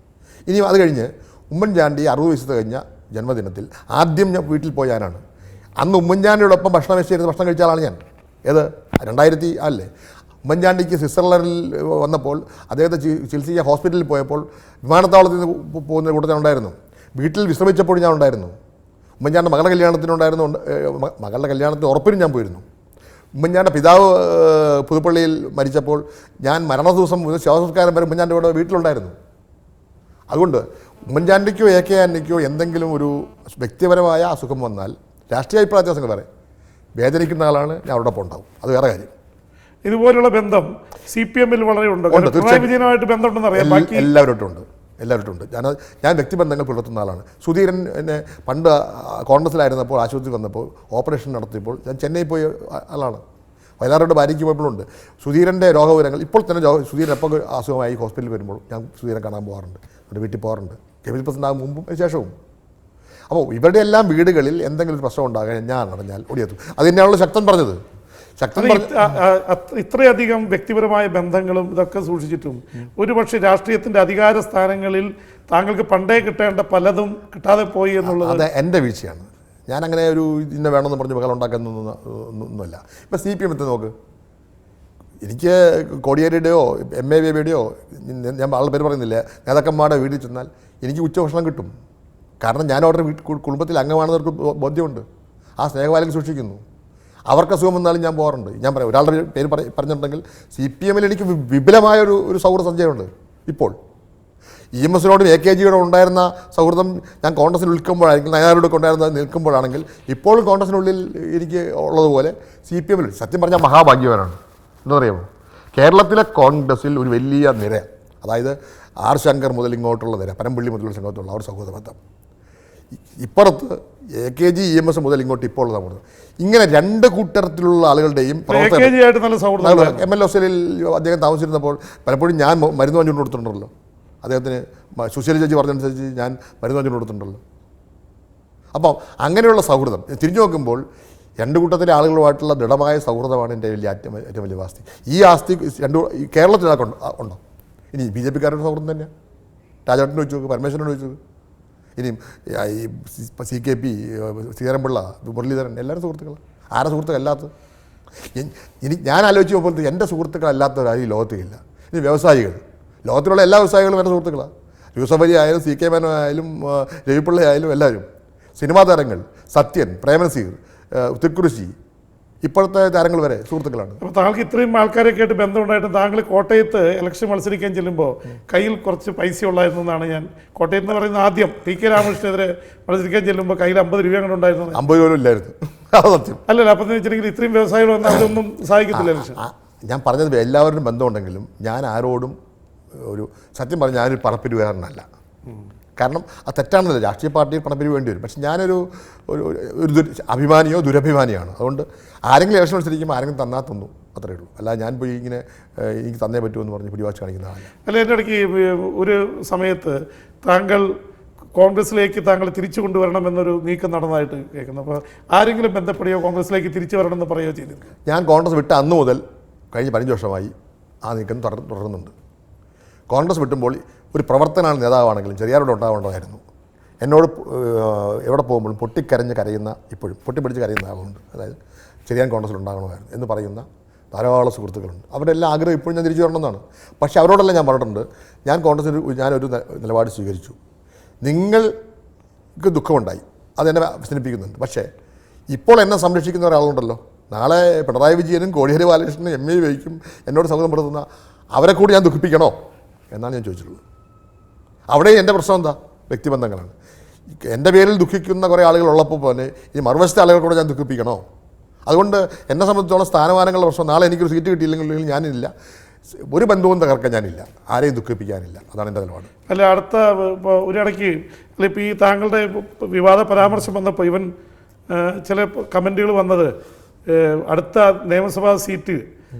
ഇനിയും അത് കഴിഞ്ഞ് ഉമ്മൻചാണ്ടി 60 വയസ്സ് കഴിഞ്ഞ ജന്മദിനത്തിൽ ആദ്യം ഞാൻ വീട്ടിൽ പോയ ഞാനാണ്. അന്ന് ഉമ്മൻചാണ്ടിയോടൊപ്പം ഭക്ഷണം വെച്ചിരുന്ന് ഭക്ഷണം കഴിച്ച ആളാണ് ഞാൻ. ഏത് 2000 അല്ലേ? ഉമ്മൻചാണ്ടിക്ക് സ്വിറ്റ്സർലൻഡിൽ വന്നപ്പോൾ അദ്ദേഹത്തെ ചികിത്സിക്കാൻ ഹോസ്പിറ്റലിൽ പോയപ്പോൾ വിമാനത്താവളത്തിൽ നിന്ന് പോകുന്ന കൂട്ടത്തിൽ ഉണ്ടായിരുന്നു. വീട്ടിൽ വിശ്രമിച്ചപ്പോൾ ഞാൻ ഉണ്ടായിരുന്നു. ഉമ്മൻചാണ്ടി മകളുടെ കല്യാണത്തിനുണ്ടായിരുന്നു, മകളുടെ കല്യാണത്തിന് ഉറപ്പിനും ഞാൻ പോയിരുന്നു. ഉമ്മൻചാണ്ടിയുടെ പിതാവ് പുതുപ്പള്ളിയിൽ മരിച്ചപ്പോൾ ഞാൻ മരണ ദിവസം മുതൽ ശവസംസ്കാരം വരെ ഉമ്മൻചാണ്ടി ഇവിടെ വീട്ടിലുണ്ടായിരുന്നു. അതുകൊണ്ട് ഉമ്മൻചാണ്ടിക്കോ എ കെ ആന്റണിക്കോ എന്തെങ്കിലും ഒരു വ്യക്തിപരമായ അസുഖം വന്നാൽ രാഷ്ട്രീയ അഭിപ്രായ വ്യത്യാസങ്ങൾ വരെ വേദനിക്കുന്ന ആളാണ്, ഞാൻ അവിടെ ഉണ്ടാവും, അത് വേറെ കാര്യം. ഇതുപോലുള്ള ബന്ധം CPM വളരെ ഉണ്ട്, വിജയനുമായിട്ട് ബന്ധമുണ്ടെന്ന് അറിയാം. എല്ലാവരും ഉണ്ട്. ഞാൻ വ്യക്തിബന്ധങ്ങൾ പുലർത്തുന്ന ആളാണ്. സുധീരൻ എന്നെ പണ്ട് കോൺഗ്രസ്സിലായിരുന്നപ്പോൾ ആശുപത്രി വന്നപ്പോൾ ഓപ്പറേഷൻ നടത്തിയപ്പോൾ ഞാൻ ചെന്നൈ പോയ ആളാണ്. വയലാറുടെ ഭാര്യയ്ക്ക് പോയപ്പോഴുണ്ട്. സുധീരൻ്റെ രോഗവിവരങ്ങൾ ഇപ്പോൾ തന്നെ സുധീരൻ എപ്പോൾ അസുഖമായി ഹോസ്പിറ്റലിൽ വരുമ്പോൾ ഞാൻ സുധീരൻ കാണാൻ പോകാറുണ്ട്, എൻ്റെ വീട്ടിൽ പോകാറുണ്ട്, കെമിക്കൽ പ്രസിഡൻ്റാകും മുമ്പും ശേഷവും. അപ്പോൾ ഇവരുടെ എല്ലാം വീടുകളിൽ എന്തെങ്കിലും ഒരു പ്രശ്നം ഉണ്ടാകാൻ ഞാൻ അറിഞ്ഞാൽ ഓടിയെത്തും. അത് തന്നെയാണല്ലോ ശക്തൻ പറഞ്ഞത്. ഇത്രയധികം വ്യക്തിപരമായ ബന്ധങ്ങളും ഇതൊക്കെ സൂക്ഷിച്ചിട്ടും ഒരുപക്ഷെ രാഷ്ട്രീയത്തിൻ്റെ അധികാര സ്ഥാനങ്ങളിൽ താങ്കൾക്ക് പണ്ടേ കിട്ടേണ്ട പലതും കിട്ടാതെ പോയി എന്നുള്ളത് അത് എൻ്റെ വീഴ്ചയാണ്. ഞാൻ അങ്ങനെ ഒരു ഇന്ന വേണമെന്ന് പറഞ്ഞ് ബഹളം ഉണ്ടാക്കുന്നൊന്നുമല്ല. ഇപ്പം CPM നോക്ക്, എനിക്ക് കോടിയേരിയുടെയോ MABയുടെയോ ഞാൻ ആളുടെ പേര് പറയുന്നില്ല, നേതാക്കന്മാരുടെ വീട്ടിൽ ചെന്നാൽ എനിക്ക് ഉച്ചഭക്ഷണം കിട്ടും. കാരണം ഞാൻ അവരുടെ കുടുംബത്തിൽ അംഗമാണെന്നവർക്ക് ബോധ്യമുണ്ട്. ആ സ്നേഹവാലം സൂക്ഷിക്കുന്നു. അവർക്ക് അസുഖം വന്നാലും ഞാൻ പോകാറുണ്ട്. ഞാൻ പറയാം, ഒരാളുടെ പേര് പറഞ്ഞിട്ടുണ്ടെങ്കിൽ CPMൽ എനിക്ക് വിപുലമായൊരു സൗഹൃദ സഞ്ചയമുണ്ട്. ഇപ്പോൾ EMSനോടും AKGയോടും ഉണ്ടായിരുന്ന സൗഹൃദം ഞാൻ കോൺഗ്രസിൽ നിൽക്കുമ്പോഴാണെങ്കിൽ, നയനാരോടൊക്കെ ഉണ്ടായിരുന്ന നിൽക്കുമ്പോഴാണെങ്കിൽ ഇപ്പോഴും കോൺഗ്രസിനുള്ളിൽ എനിക്ക് ഉള്ളതുപോലെ CPMൽ സത്യം പറഞ്ഞാൽ മഹാഭാഗ്യവാനാണ്. എന്താ പറയുമോ, കേരളത്തിലെ കോൺഗ്രസിൽ ഒരു വലിയ നിര, അതായത് R ശങ്കർ മുതൽ ഇങ്ങോട്ടുള്ള നിര, പനമ്പള്ളി മുതലുള്ള സംഘത്തുള്ള ഒരു സൗഹൃദ ബന്ധം, ഇപ്പുറത്ത് AKG EMS മുതൽ ഇങ്ങോട്ട് ഇപ്പോൾ ഉള്ള സൗഹൃദം, ഇങ്ങനെ 2 കൂട്ടത്തിലുള്ള ആളുകളുടെയും MLOസിൽ അദ്ദേഹം താമസിച്ചിരുന്നപ്പോൾ പലപ്പോഴും ഞാൻ മരുന്ന് വാങ്ങിക്കൊണ്ട് കൊടുത്തിട്ടുണ്ടല്ലോ. അദ്ദേഹത്തിന് സുശീല ചേച്ചി പറഞ്ഞനുസരിച്ച് ഞാൻ മരുന്ന് വാങ്ങിക്കൊണ്ട് കൊടുത്തിട്ടുണ്ടല്ലോ. അപ്പോൾ അങ്ങനെയുള്ള സൗഹൃദം തിരിഞ്ഞു നോക്കുമ്പോൾ 2 കൂട്ടത്തിലെ ആളുകളുമായിട്ടുള്ള ദൃഢമായ സൗഹൃദമാണ് എൻ്റെ ഏറ്റവും വലിയ ആസ്തി. ഈ ആസ്തി കേരളത്തിലൊക്കെ ഉണ്ടോ? ഇനി BJPക്കാരുടെ സൗഹൃദം തന്നെയാണ്. രാജാട്ടിനെ വെച്ച് നോക്ക്, പരമേശ്വരനെ വെച്ച് നോക്ക്, ഇനിയും ഈ CKP, ശ്രീധരൻപിള്ള, മുരളീധരൻ, എല്ലാവരും സുഹൃത്തുക്കളാണ്. ആരുടെ സുഹൃത്തുക്കളല്ലാത്തത്? ഇനി ഞാൻ ആലോചിച്ച് നോക്കുമ്പോൾ എൻ്റെ സുഹൃത്തുക്കളല്ലാത്തവരാരും ഈ ലോകത്തിലില്ല. ഇനി വ്യവസായികൾ, ലോകത്തിലുള്ള എല്ലാ വ്യവസായികളും എൻ്റെ സുഹൃത്തുക്കളാണ്. യൂസഫ് അലി ആയാലും CK മേനോൻ ആയാലും രവിപിള്ള ആയാലും എല്ലാവരും. സിനിമാ താരങ്ങൾ, സത്യൻ, പ്രേമനസീർ, തിക്കുറിശി, ഇപ്പോഴത്തെ താരങ്ങൾ വരെ സുഹൃത്തുക്കളാണ്. അപ്പോൾ താങ്കൾക്ക് ഇത്രയും ആൾക്കാരൊക്കെ ആയിട്ട് ബന്ധമുണ്ടായിട്ട് താങ്കൾ കോട്ടയത്ത് ഇലക്ഷൻ മത്സരിക്കാൻ ചെല്ലുമ്പോൾ കയ്യിൽ കുറച്ച് പൈസ ഉള്ളായിരുന്നു എന്നാണ് ഞാൻ കോട്ടയത്ത് എന്ന് പറയുന്നത്. ആദ്യം TK രാമകൃഷ്ണനെതിരെ മത്സരിക്കാൻ ചെല്ലുമ്പോൾ കയ്യിൽ 50 രൂപ കൊണ്ട് ഉണ്ടായിരുന്നു. 50 രൂപ ഇല്ലായിരുന്നു, സത്യം. അല്ലല്ല, അപ്പം വെച്ചിട്ടുണ്ടെങ്കിൽ ഇത്രയും വ്യവസായികൾ വന്നാൽ അതൊന്നും സഹായിക്കത്തില്ല ഇലക്ഷൻ. ഞാൻ പറഞ്ഞത് എല്ലാവരും ബന്ധമുണ്ടെങ്കിലും ഞാൻ ആരോടും ഒരു സത്യം പറഞ്ഞാൽ ഞാനൊരു പണപ്പിരിവുകാരനല്ല. കാരണം അത് തെറ്റാണല്ലോ, രാഷ്ട്രീയ പാർട്ടിയിൽ പണപ്പിരിവ് വേണ്ടി വരും. പക്ഷെ ഞാനൊരു ഒരു അഭിമാനിയോ ദുരഭിമാനിയാണ്. അതുകൊണ്ട് ആരെങ്കിലും ഇലക്ഷൻ മത്സരിക്കുമ്പോൾ ആരെങ്കിലും തന്നാൽ തന്നു, അത്രയേ ഉള്ളൂ. അല്ല ഞാൻ പോയി ഇങ്ങനെ എനിക്ക് തന്നേ പറ്റുമെന്ന് പറഞ്ഞ് പിടിവാച്ച് കാണിക്കുന്ന ആളല്ല. അല്ല, എൻ്റെ ഇടയ്ക്ക് ഒരു സമയത്ത് താങ്കൾ കോൺഗ്രസിലേക്ക് താങ്കൾ തിരിച്ചു കൊണ്ടുവരണമെന്നൊരു നീക്കം നടന്നതായിട്ട് കേൾക്കുന്നു. അപ്പോൾ ആരെങ്കിലും ബന്ധപ്പെടുകയോ കോൺഗ്രസിലേക്ക് തിരിച്ചു വരണമെന്ന് പറയുകയോ ചെയ്തിരുന്നു? ഞാൻ കോൺഗ്രസ് വിട്ട അന്ന് മുതൽ കഴിഞ്ഞ 15 വർഷമായി ആ നീക്കം തുടരുന്നുണ്ട്. കോൺഗ്രസ് വിട്ടുമ്പോൾ ഒരു പ്രവർത്തനാണ് നേതാവാണെങ്കിലും ചെറിയാരോട് ഉണ്ടാവേണ്ടതായിരുന്നു. എന്നോട് എവിടെ പോകുമ്പോഴും പൊട്ടിക്കരഞ്ഞ് കരയുന്ന, ഇപ്പോഴും പൊട്ടിപ്പിടിച്ച് കരയുന്ന ആളുണ്ട്. അതായത് ചെറിയാൻ കോൺഗ്രസ്സിൽ ഉണ്ടാകണമായിരുന്നു എന്ന് പറയുന്ന ധാരാളം സുഹൃത്തുക്കളുണ്ട്. അവരുടെ എല്ലാ ആഗ്രഹം ഇപ്പോഴും ഞാൻ തിരിച്ചു വരണമെന്നാണ്. പക്ഷേ അവരോടെല്ലാം ഞാൻ പറഞ്ഞിട്ടുണ്ട്, ഞാൻ ഞാനൊരു നിലപാട് സ്വീകരിച്ചു. നിങ്ങൾക്ക് ദുഃഖമുണ്ടായി, അതെന്നെ വ്യസനിപ്പിക്കുന്നുണ്ട്. പക്ഷേ ഇപ്പോൾ എന്നെ സംരക്ഷിക്കുന്ന ഒരാളുണ്ടല്ലോ, നാളെ പിണറായി വിജയനും കോടിയേരി ബാലകൃഷ്ണനും എം എ വഹിക്കും എന്നോട് സൗഹൃദം പുലർത്തുന്ന അവരെ കൂടി ഞാൻ ദുഃഖിപ്പിക്കണോ എന്നാണ് ഞാൻ ചോദിച്ചിട്ടുള്ളത്. അവിടെ എൻ്റെ പ്രശ്നം എന്താ? വ്യക്തിബന്ധങ്ങളാണ്. എൻ്റെ പേരിൽ ദുഃഖിക്കുന്ന കുറേ ആളുകൾ ഉള്ളപ്പോൾ പോലെ ഈ മറുവശത്തെ ആളുകൾ കൂടെ ഞാൻ ദുഃഖിപ്പിക്കണോ? അതുകൊണ്ട് എന്നെ സംബന്ധിച്ചോളം സ്ഥാനമാനങ്ങളുടെ പ്രശ്നം, നാളെ എനിക്കൊരു സീറ്റ് കിട്ടിയില്ലെങ്കിൽ ഞാനില്ല, ഒരു ബന്ധവും തകർക്കാൻ ഞാനില്ല, ആരെയും ദുഃഖിപ്പിക്കാനില്ല. അതാണ് എൻ്റെ നിലപാട്. അല്ല, അടുത്ത ഒരിടയ്ക്ക് അല്ല, ഇപ്പോൾ ഈ താങ്കളുടെ വിവാദ പരാമർശം വന്നപ്പോൾ ഇവൻ ചില കമൻറ്റുകൾ വന്നത് അടുത്ത നിയമസഭാ സീറ്റ്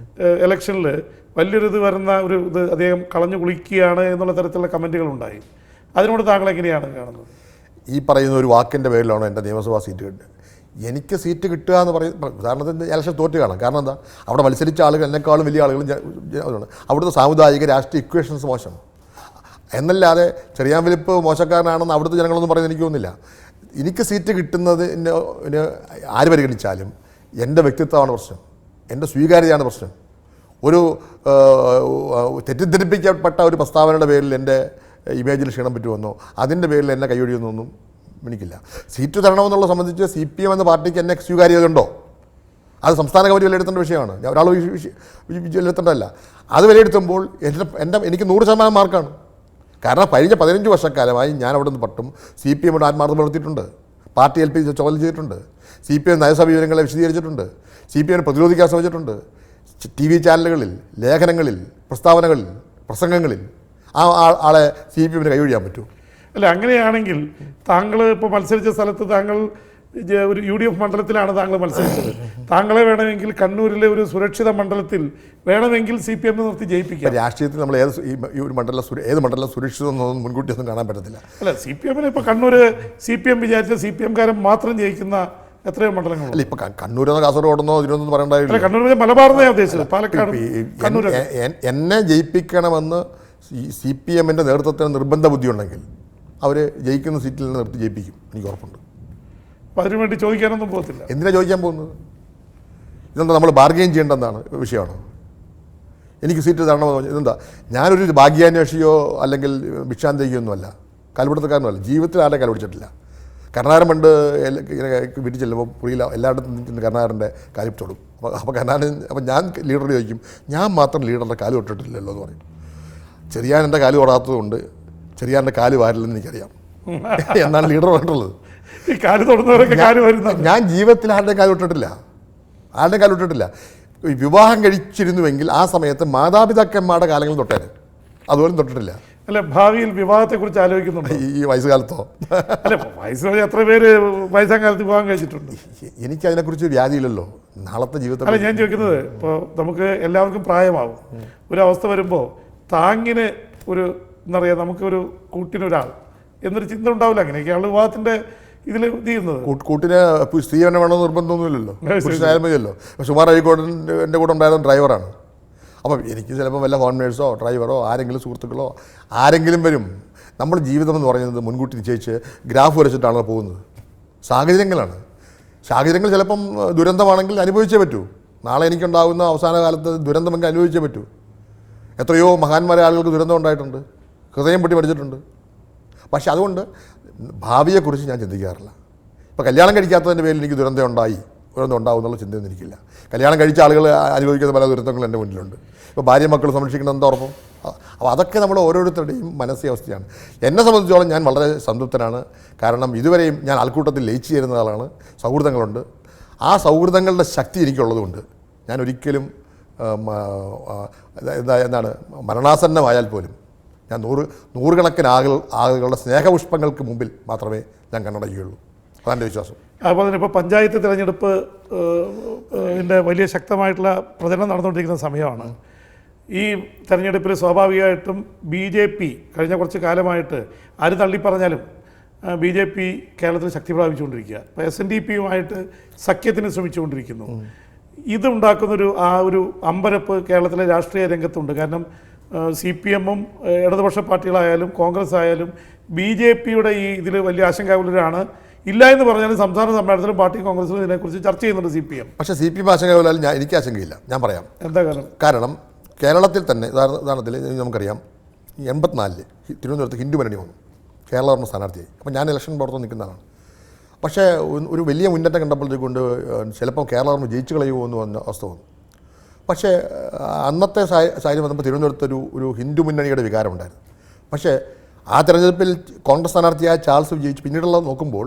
ഇലക്ഷനിൽ വലിയൊരു ഇത് വരുന്ന ഒരു ഇത് അദ്ദേഹം കളഞ്ഞു കുളിക്കുകയാണ് എന്നുള്ള തരത്തിലുള്ള കമൻറ്റുകൾ ഉണ്ടായി. അതിനോട് താങ്കൾ എങ്ങനെയാണ് കാണുന്നത്? ഈ പറയുന്ന ഒരു വാക്കിൻ്റെ പേരിലാണോ എൻ്റെ നിയമസഭാ സീറ്റ് കിട്ടുക? എനിക്ക് സീറ്റ് കിട്ടുക എന്ന് പറയുന്നത് ഉദാഹരണത്തിന് ഇലക്ഷൻ തോറ്റ് കാണാം. കാരണം എന്താ? അവിടെ മത്സരിച്ച ആളുകൾ എന്നെക്കാളും വലിയ ആളുകളും അവിടുത്തെ സാമുദായിക രാഷ്ട്രീയ ഇക്വേഷൻസ് മോശം എന്നല്ലാതെ ചെറിയാൻ വലിപ്പ് മോശക്കാരനാണെന്ന് അവിടുത്തെ ജനങ്ങളൊന്നും പറയുന്നത് എനിക്ക് തോന്നുന്നില്ല. എനിക്ക് സീറ്റ് കിട്ടുന്നതിന് ആര് പരിഗണിച്ചാലും എൻ്റെ വ്യക്തിത്വമാണ് പ്രശ്നം, എൻ്റെ സ്വീകാര്യതയാണ് പ്രശ്നം. ഒരു തെറ്റിദ്ധരിപ്പിക്കപ്പെട്ട ഒരു പ്രസ്താവനയുടെ പേരിൽ എൻ്റെ ഇമേജിൽ ക്ഷീണം പറ്റുമെന്നോ അതിൻ്റെ പേരിൽ എന്നെ കൈയൊഴിയുന്നൊന്നും എനിക്കില്ല. സീറ്റ് തരണമെന്നുള്ള സംബന്ധിച്ച് CPM എന്ന പാർട്ടിക്ക് എന്നെ സ്വീകാര്യതയുണ്ടോ? അത് സംസ്ഥാന കമ്മിറ്റി വിലയിരുത്തേണ്ട വിഷയമാണ്. ഞാൻ ഒരാൾ വിലയിരുത്തേണ്ടതല്ല. അത് വിലയിരുത്തുമ്പോൾ എനിക്ക് 100% മാർക്കാണ്. കാരണം കഴിഞ്ഞ 15 വർഷക്കാലമായി ഞാൻ അവിടെ നിന്ന് പട്ടും CPM ആത്മാർത്ഥം പുലർത്തിയിട്ടുണ്ട്, പാർട്ടി ഏൽപ്പിച്ച് ചോദ്യം ചെയ്തിട്ടുണ്ട്, CPM നയസമീപനങ്ങളെ വിശദീകരിച്ചിട്ടുണ്ട്, CPM പ്രതിരോധിക്കാൻ ശ്രമിച്ചിട്ടുണ്ട്, TV ചാനലുകളിൽ, ലേഖനങ്ങളിൽ, പ്രസ്താവനകളിൽ, പ്രസംഗങ്ങളിൽ. ആ ആളെ CPM കൈയൊഴിയാൻ പറ്റൂ? അല്ല, അങ്ങനെയാണെങ്കിൽ താങ്കൾ ഇപ്പോൾ മത്സരിച്ച സ്ഥലത്ത് താങ്കൾ ഒരു UDF മണ്ഡലത്തിലാണ് താങ്കൾ മത്സരിച്ചത്. താങ്കളെ വേണമെങ്കിൽ കണ്ണൂരിലെ ഒരു സുരക്ഷിത മണ്ഡലത്തിൽ വേണമെങ്കിൽ CPM നിർത്തി ജയിപ്പിക്കാം. രാഷ്ട്രീയത്തിൽ നമ്മൾ ഏത് മണ്ഡലം സുരക്ഷിതമെന്നൊന്നും മുൻകൂട്ടി ഒന്നും കാണാൻ പറ്റത്തില്ല. അല്ല, CPM ഇപ്പോൾ കണ്ണൂർ CPM വിചാരിച്ച CPM-കാരൻ മാത്രം ജയിക്കുന്ന എത്രയോ മണ്ഡലങ്ങൾ. അല്ല, ഇപ്പോൾ കണ്ണൂരെന്നോ കാസർഗോഡെന്നോ ഇതിനൊന്നും പറയണ്ടായില്ല. കണ്ണൂർ മലബാറിനെ ഉദ്ദേശിച്ചത്, പാലക്കാട്. കണ്ണൂർ എന്നെ ജയിപ്പിക്കണമെന്ന് CPM-ൻ്റെ നേതൃത്വത്തിന് നിർബന്ധ ബുദ്ധിയുണ്ടെങ്കിൽ അവർ ജയിക്കുന്ന സീറ്റിൽ നിന്ന് നിർത്തി ജയിപ്പിക്കും, എനിക്ക് ഉറപ്പുണ്ട്. അപ്പോൾ അതിനുവേണ്ടി ചോദിക്കാനൊന്നും പോകത്തില്ല. എന്തിനാണ് ചോദിക്കാൻ പോകുന്നത്? ഇതെന്താ നമ്മൾ ബാർഗെയിൻ ചെയ്യേണ്ടെന്നാണ് വിഷയമാണോ? എനിക്ക് സീറ്റ് തരണമെന്ന് ഇതെന്താ? ഞാനൊരു ഭാഗ്യാന്വേഷിയോ അല്ലെങ്കിൽ ഭിക്ഷാന്തേകിയൊന്നുമല്ല, കാൽപിടുത്തക്കാരനുമല്ല. ജീവിതത്തിൽ ആരുടെ കാൽപിടിച്ചിട്ടില്ല. കരുണാകരൻ പണ്ട് വീട്ടിൽ ചെല്ലുമ്പോൾ പുള്ളിയിൽ എല്ലായിടത്തും നിൽക്കുന്ന കരുണാകരൻ്റെ കാല് തൊടും. അപ്പോൾ ഞാൻ ലീഡർ ചോദിക്കും, ഞാൻ മാത്രം ലീഡറുടെ കാല് തൊട്ടിട്ടില്ലല്ലോ എന്ന് പറയും. ചെറിയാൻ എൻ്റെ കാല് തൊടാത്തതുകൊണ്ട് ചെറിയാൻ്റെ കാല് വാരില്ലെന്ന് എനിക്കറിയാം എന്നാണ് ലീഡർ പറഞ്ഞിട്ടുള്ളത്. ഈ കാല് തൊടുന്നവരൊക്കെ കാല് വരുന്നത്. ഞാൻ ജീവിതത്തിൽ ആരുടെയും കാല് തൊട്ടിട്ടില്ല. വിവാഹം കഴിച്ചിരുന്നുവെങ്കിൽ ആ സമയത്ത് മാതാപിതാക്കന്മാരുടെ കാലങ്ങളിൽ തൊട്ടേനെ, അതുപോലും തൊട്ടിട്ടില്ല. അല്ല, ഭാവിയിൽ വിവാഹത്തെക്കുറിച്ച് ആലോചിക്കുന്നുണ്ട് ഈ വയസ്സുകാലത്തോ? അല്ല, വയസ്സ് എത്ര പേര് വയസ്സാം കാലത്ത് വിവാഹം കഴിച്ചിട്ടുണ്ട്? എനിക്ക് അതിനെക്കുറിച്ച് വ്യാധിയില്ലല്ലോ നാളത്തെ ജീവിതത്തിൽ. അല്ല, ഞാൻ ചോദിക്കുന്നത്, ഇപ്പോൾ നമുക്ക് എല്ലാവർക്കും പ്രായമാവും, ഒരവസ്ഥ വരുമ്പോൾ താങ്ങിന് ഒരു എന്താ പറയുക, നമുക്കൊരു കൂട്ടിനൊരാൾ എന്നൊരു ചിന്ത ഉണ്ടാവില്ല. അങ്ങനെയൊക്കെയാണ് വിവാഹത്തിൻ്റെ ഇതിൽ ഇത് ചെയ്യുന്നത്. കൂട്ടിന് സ്ത്രീ തന്നെ വേണമെന്ന് നിർബന്ധമൊന്നുമില്ലല്ലോ, പുരുഷനായാലും മതിയല്ലോ. സുമാർ അഴീക്കോടിൻ്റെ കൂടെ ഉണ്ടായിരുന്ന ഡ്രൈവറാണ്. അപ്പം എനിക്ക് ചിലപ്പോൾ വല്ല ഹോം നേഴ്സോ ഡ്രൈവറോ ആരെങ്കിലും സുഹൃത്തുക്കളോ ആരെങ്കിലും വരും. നമ്മൾ ജീവിതം എന്ന് പറയുന്നത് മുൻകൂട്ടി നിശ്ചയിച്ച് ഗ്രാഫ് വരച്ചിട്ടാണ് പോകുന്നത്. സാഹചര്യങ്ങൾ ചിലപ്പം ദുരന്തമാണെങ്കിൽ അനുഭവിച്ചേ പറ്റൂ. നാളെ എനിക്കുണ്ടാകുന്ന അവസാന കാലത്ത് ദുരന്തമെങ്കിൽ അനുഭവിച്ചേ പറ്റൂ. എത്രയോ മഹാന്മാരായ ആളുകൾക്ക് ദുരന്തം ഉണ്ടായിട്ടുണ്ട്, ഹൃദയം പൊട്ടി മരിച്ചിട്ടുണ്ട്. പക്ഷെ അതുകൊണ്ട് ഭാവിയെക്കുറിച്ച് ഞാൻ ചിന്തിക്കാറില്ല. ഇപ്പോൾ കല്യാണം കഴിക്കാത്തതിൻ്റെ പേരിൽ എനിക്ക് ദുരന്തം ഉണ്ടാവും എന്നുള്ള ചിന്തയൊന്നും എനിക്കില്ല. കല്യാണം കഴിച്ച ആളുകൾ അനുഭവിക്കുന്ന പല ദുരന്തങ്ങളും എൻ്റെ മുന്നിലുണ്ട്. ഇപ്പോൾ ഭാര്യ മക്കൾ സംരക്ഷിക്കണം എന്താ ഉറപ്പം? അപ്പോൾ അതൊക്കെ നമ്മൾ ഓരോരുത്തരുടെയും മാനസികാവസ്ഥയാണ്. എന്നെ സംബന്ധിച്ചോളം ഞാൻ വളരെ സംതൃപ്തനാണ്. കാരണം ഇതുവരെയും ഞാൻ ആൾക്കൂട്ടത്തിൽ ലയിച്ചു ചേരുന്ന ആളാണ്. സൗഹൃദങ്ങളുണ്ട്. ആ സൗഹൃദങ്ങളുടെ ശക്തി എനിക്കുള്ളതുകൊണ്ട് ഞാൻ ഒരിക്കലും എന്താണ് മരണാസന്നമായാൽ പോലും ഞാൻ നൂറുകണക്കിന് ആളുകളുടെ സ്നേഹപുഷ്പങ്ങൾക്ക് മുമ്പിൽ മാത്രമേ ഞാൻ കണ്ണടയ്ക്കുകയുള്ളൂ. അതെൻ്റെ വിശ്വാസം. അതുപോലെ തന്നെ ഇപ്പോൾ പഞ്ചായത്ത് തിരഞ്ഞെടുപ്പ് വലിയ ശക്തമായിട്ടുള്ള പ്രചരണം നടന്നുകൊണ്ടിരിക്കുന്ന സമയമാണ്. ഈ തെരഞ്ഞെടുപ്പിൽ സ്വാഭാവികമായിട്ടും BJP കഴിഞ്ഞ കുറച്ച് കാലമായിട്ട് ആര് തള്ളിപ്പറഞ്ഞാലും BJP കേരളത്തിൽ ശക്തി പ്രാപിച്ചുകൊണ്ടിരിക്കുക. ഇപ്പോൾ SNDP-യുമായിട്ട് സഖ്യത്തിന് ശ്രമിച്ചുകൊണ്ടിരിക്കുന്നു. ഇതുണ്ടാക്കുന്നൊരു ഒരു അമ്പരപ്പ് കേരളത്തിലെ രാഷ്ട്രീയ രംഗത്തുണ്ട്. കാരണം CPM-ഉം ഇടതുപക്ഷ പാർട്ടികളായാലും കോൺഗ്രസ് ആയാലും BJP-യുടെ ഈ ഇതിൽ വലിയ ആശങ്കാകുലരാണ്. ഇല്ല എന്ന് പറഞ്ഞാലും സംസ്ഥാന സമ്മേളനത്തിലും പാർട്ടി കോൺഗ്രസിലും ഇതിനെക്കുറിച്ച് ചർച്ച ചെയ്യുന്നുണ്ട് CPM. പക്ഷേ CPM ആശങ്ക പോലും എനിക്ക് ആശങ്കയില്ല. ഞാൻ പറയാം എന്താ കാരണം. കാരണം കേരളത്തിൽ തന്നെ ഉദാഹരണത്തിൽ നമുക്കറിയാം 84 തിരുവനന്തപുരത്ത് ഹിന്ദു മുന്നണി വന്നു, കേരള ഭരണ സ്ഥാനാർത്ഥിയായി. അപ്പോൾ ഞാൻ ഇലക്ഷൻ പുറത്ത് നിൽക്കുന്നതാണ്. പക്ഷേ ഒരു വലിയ മുന്നേറ്റം കണ്ടപ്പോഴത്തേക്കൊണ്ട് ചിലപ്പോൾ കേരള ഭരണം ജയിച്ചു കളയുമോ എന്ന് പറഞ്ഞ അവസ്ഥ വന്നു. പക്ഷേ അന്നത്തെ സാഹചര്യം വന്നപ്പോൾ തിരുവനന്തപുരത്ത് ഒരു ഹിന്ദു മുന്നണിയുടെ വികാരമുണ്ടായിരുന്നു. പക്ഷേ ആ തെരഞ്ഞെടുപ്പിൽ കോൺഗ്രസ് സ്ഥാനാർത്ഥിയായ ചാൾസ് വിജയിച്ചു. പിന്നീടുള്ള നോക്കുമ്പോൾ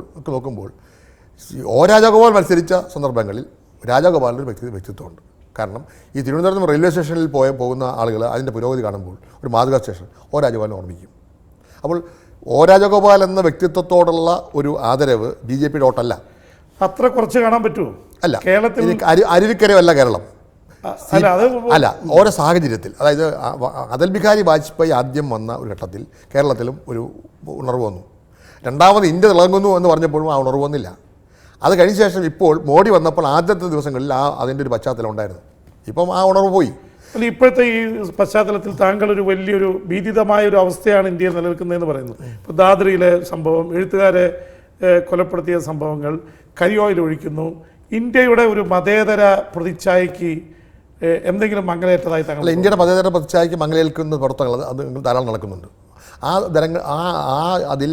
ഒ രാജഗോപാൽ മത്സരിച്ച സന്ദർഭങ്ങളിൽ രാജഗോപാലിൻ്റെ വ്യക്തിത്വമുണ്ട്. കാരണം ഈ തിരുവനന്തപുരം റെയിൽവേ സ്റ്റേഷനിൽ പോകുന്ന ആളുകൾ അതിൻ്റെ പുരോഗതി കാണുമ്പോൾ ഒരു മാതൃകാ സ്റ്റേഷൻ ഒ രാജഗോപാലിനെ ഓർമ്മിക്കും. അപ്പോൾ ഒ രാജഗോപാൽ എന്ന വ്യക്തിത്വത്തോടുള്ള ഒരു ആദരവ് BJPയുടെ വോട്ടല്ല. അത്ര കുറച്ച് കാണാൻ പറ്റുമോ? അല്ല, കേരളത്തിൽ അരുവിക്കരയല്ല കേരളം. അല്ല, ഓരോ സാഹചര്യത്തിൽ, അതായത് അടൽ ബിഹാരി വാജ്പേയി ആദ്യം വന്ന ഒരു ഘട്ടത്തിൽ കേരളത്തിലും ഒരു ഉണർവ് വന്നു. രണ്ടാമത് ഇന്ത്യ തിളങ്ങുന്നു എന്ന് പറഞ്ഞപ്പോഴും ആ ഉണർവ് വന്നില്ല. അത് കഴിഞ്ഞ ശേഷം ഇപ്പോൾ മോഡി വന്നപ്പോൾ ആദ്യത്തെ ദിവസങ്ങളിൽ അതിൻ്റെ ഒരു പശ്ചാത്തലം ഉണ്ടായിരുന്നു. ഇപ്പം ആ ഉണർവ് പോയി. അല്ല, ഇപ്പോഴത്തെ ഈ പശ്ചാത്തലത്തിൽ താങ്കൾ ഒരു വലിയൊരു ഭീതിതമായ ഒരു അവസ്ഥയാണ് ഇന്ത്യയിൽ നിലനിൽക്കുന്നതെന്ന് പറയുന്നത്. ഇപ്പോൾ ദാദ്രയിലെ സംഭവം, എഴുത്തുകാരെ കൊലപ്പെടുത്തിയ സംഭവങ്ങൾ, കരിയോയിൽ ഒഴിക്കുന്നു, ഇന്ത്യയുടെ ഒരു മതേതര പ്രതിച്ഛായയ്ക്ക് എന്തെങ്കിലും മങ്ങലേറ്റതായി താങ്കൾ? ഇന്ത്യയുടെ മതേതര പ്രതിച്ഛായയ്ക്ക് മങ്ങലേൽക്കുന്ന പ്രവർത്തനങ്ങൾ അത് ധാരാളം നടക്കുന്നുണ്ട്. അതിൽ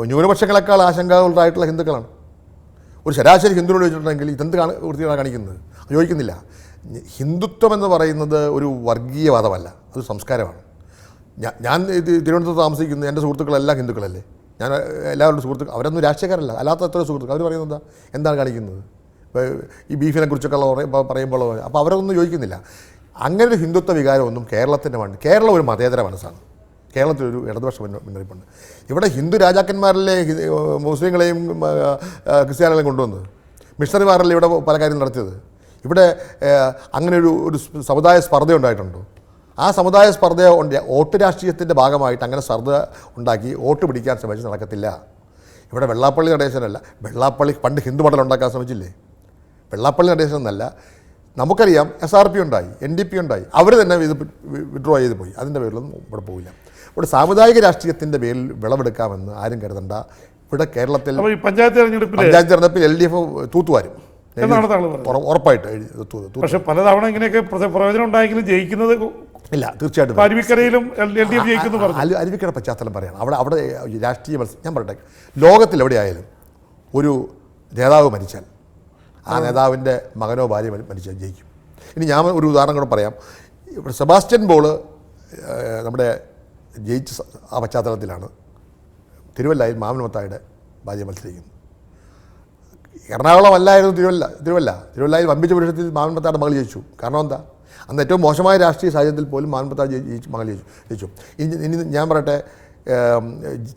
ന്യൂനപക്ഷങ്ങളെക്കാൾ ആശങ്കകളുണ്ടായിട്ടുള്ള ഹിന്ദുക്കളാണ്. ഒരു ശരാശരി ഹിന്ദുവിനോട് ചോദിച്ചിട്ടുണ്ടെങ്കിൽ ഇതെന്ത് വൃത്തിയാണ് കാണിക്കുന്നത് യോജിക്കുന്നില്ല. ഹിന്ദുത്വം എന്ന് പറയുന്നത് ഒരു വർഗീയവാദമല്ല, അത് സംസ്കാരമാണ്. ഞാൻ തിരുവനന്തപുരത്ത് താമസിക്കുന്ന എൻ്റെ സുഹൃത്തുക്കളെല്ലാം ഹിന്ദുക്കളല്ലേ. ഞാൻ എല്ലാവരുടെ സുഹൃത്തുക്കൾ, അവരൊന്നും രാഷ്ട്രീയക്കാരല്ല, അല്ലാത്ത എത്ര സുഹൃത്തുക്കൾ. അവർ പറയുന്നത് എന്താണ് കാണിക്കുന്നത്, ഈ ബീഫിനെ കുറിച്ചൊക്കെ പറയുമ്പോൾ അപ്പോൾ അവരൊന്നും യോജിക്കുന്നില്ല. അങ്ങനെ ഒരു ഹിന്ദുത്വ വികാരമൊന്നും കേരളത്തിൻ്റെ വേണ്ട. കേരളം ഒരു മതേതര മനസ്സാണ്. കേരളത്തിലൊരു ഇടതുപക്ഷ മുന്നറിയിപ്പുണ്ട്. ഇവിടെ ഹിന്ദു രാജാക്കന്മാരിലെ മുസ്ലിങ്ങളെയും ക്രിസ്ത്യാനികളെയും കൊണ്ടുവന്നത്, മിഷണറിമാരല്ലേ ഇവിടെ പല കാര്യം നടത്തിയത്. ഇവിടെ അങ്ങനെ ഒരു സമുദായ സ്പർദ്ധ ഉണ്ടായിട്ടുണ്ടോ? ആ സമുദായ സ്പർദ്ധ വോട്ട് രാഷ്ട്രീയത്തിൻ്റെ ഭാഗമായിട്ട് അങ്ങനെ സ്പർദ്ധ ഉണ്ടാക്കി വോട്ട് പിടിക്കാൻ ശ്രമിച്ച് നടക്കത്തില്ല. ഇവിടെ വെള്ളാപ്പള്ളി നടേശനല്ല, വെള്ളാപ്പള്ളി പണ്ട് ഹിന്ദു മണ്ഡലം ഉണ്ടാക്കാൻ ശ്രമിച്ചില്ലേ? വെള്ളാപ്പള്ളി നടേശൻ എന്നല്ല, നമുക്കറിയാം SRP ഉണ്ടായി, NDP ഉണ്ടായി, അവർ തന്നെ ഇത് വിഡ്രോ ചെയ്ത് പോയി. അതിൻ്റെ പേരിലൊന്നും ഇവിടെ പോവില്ല. ഇവിടെ സാമുദായിക രാഷ്ട്രീയത്തിൻ്റെ പേരിൽ വിളവെടുക്കാമെന്ന് ആരും കരുതണ്ട. ഇവിടെ കേരളത്തിൽ പഞ്ചായത്ത് തെരഞ്ഞെടുപ്പിൽ LDF തൂത്തുവാരും ഉറപ്പായിട്ട്. പക്ഷേ പലതവണ ഇങ്ങനെയൊക്കെ പ്രയോജനം ഉണ്ടായെങ്കിലും ജയിക്കുന്നത് ഇല്ല, തീർച്ചയായിട്ടും. അരുവിക്കര പശ്ചാത്തലം പറയണം. അവിടെ രാഷ്ട്രീയ മത്സരം. ഞാൻ പറയട്ടെ, ലോകത്തിൽ എവിടെയായാലും ഒരു നേതാവ് മരിച്ചാൽ ആ നേതാവിൻ്റെ മകനോ ഭാര്യ മരിച്ചാൽ ജയിക്കും. ഇനി ഞാൻ ഒരു ഉദാഹരണം കൂടെ പറയാം. ഇവിടെ സെബാസ്റ്റ്യൻ പോൾ നമ്മുടെ ജയിച്ച ആ പശ്ചാത്തലത്തിലാണ് തിരുവല്ലയിൽ മാമനമത്തായുടെ ഭാര്യ മത്സരിക്കുന്നത്. എറണാകുളം അല്ലായിരുന്നു തിരുവല്ലയിൽ വമ്പിച്ച പുരുഷത്തിൽ മാമനമത്തായുടെ മകൾ ജയിച്ചു. കാരണം എന്താ? അന്ന് ഏറ്റവും മോശമായ രാഷ്ട്രീയ സാഹചര്യത്തിൽ പോലും മാമനമത്തായ മകൾ ജയിച്ചു. ഇനി ഞാൻ പറയട്ടെ,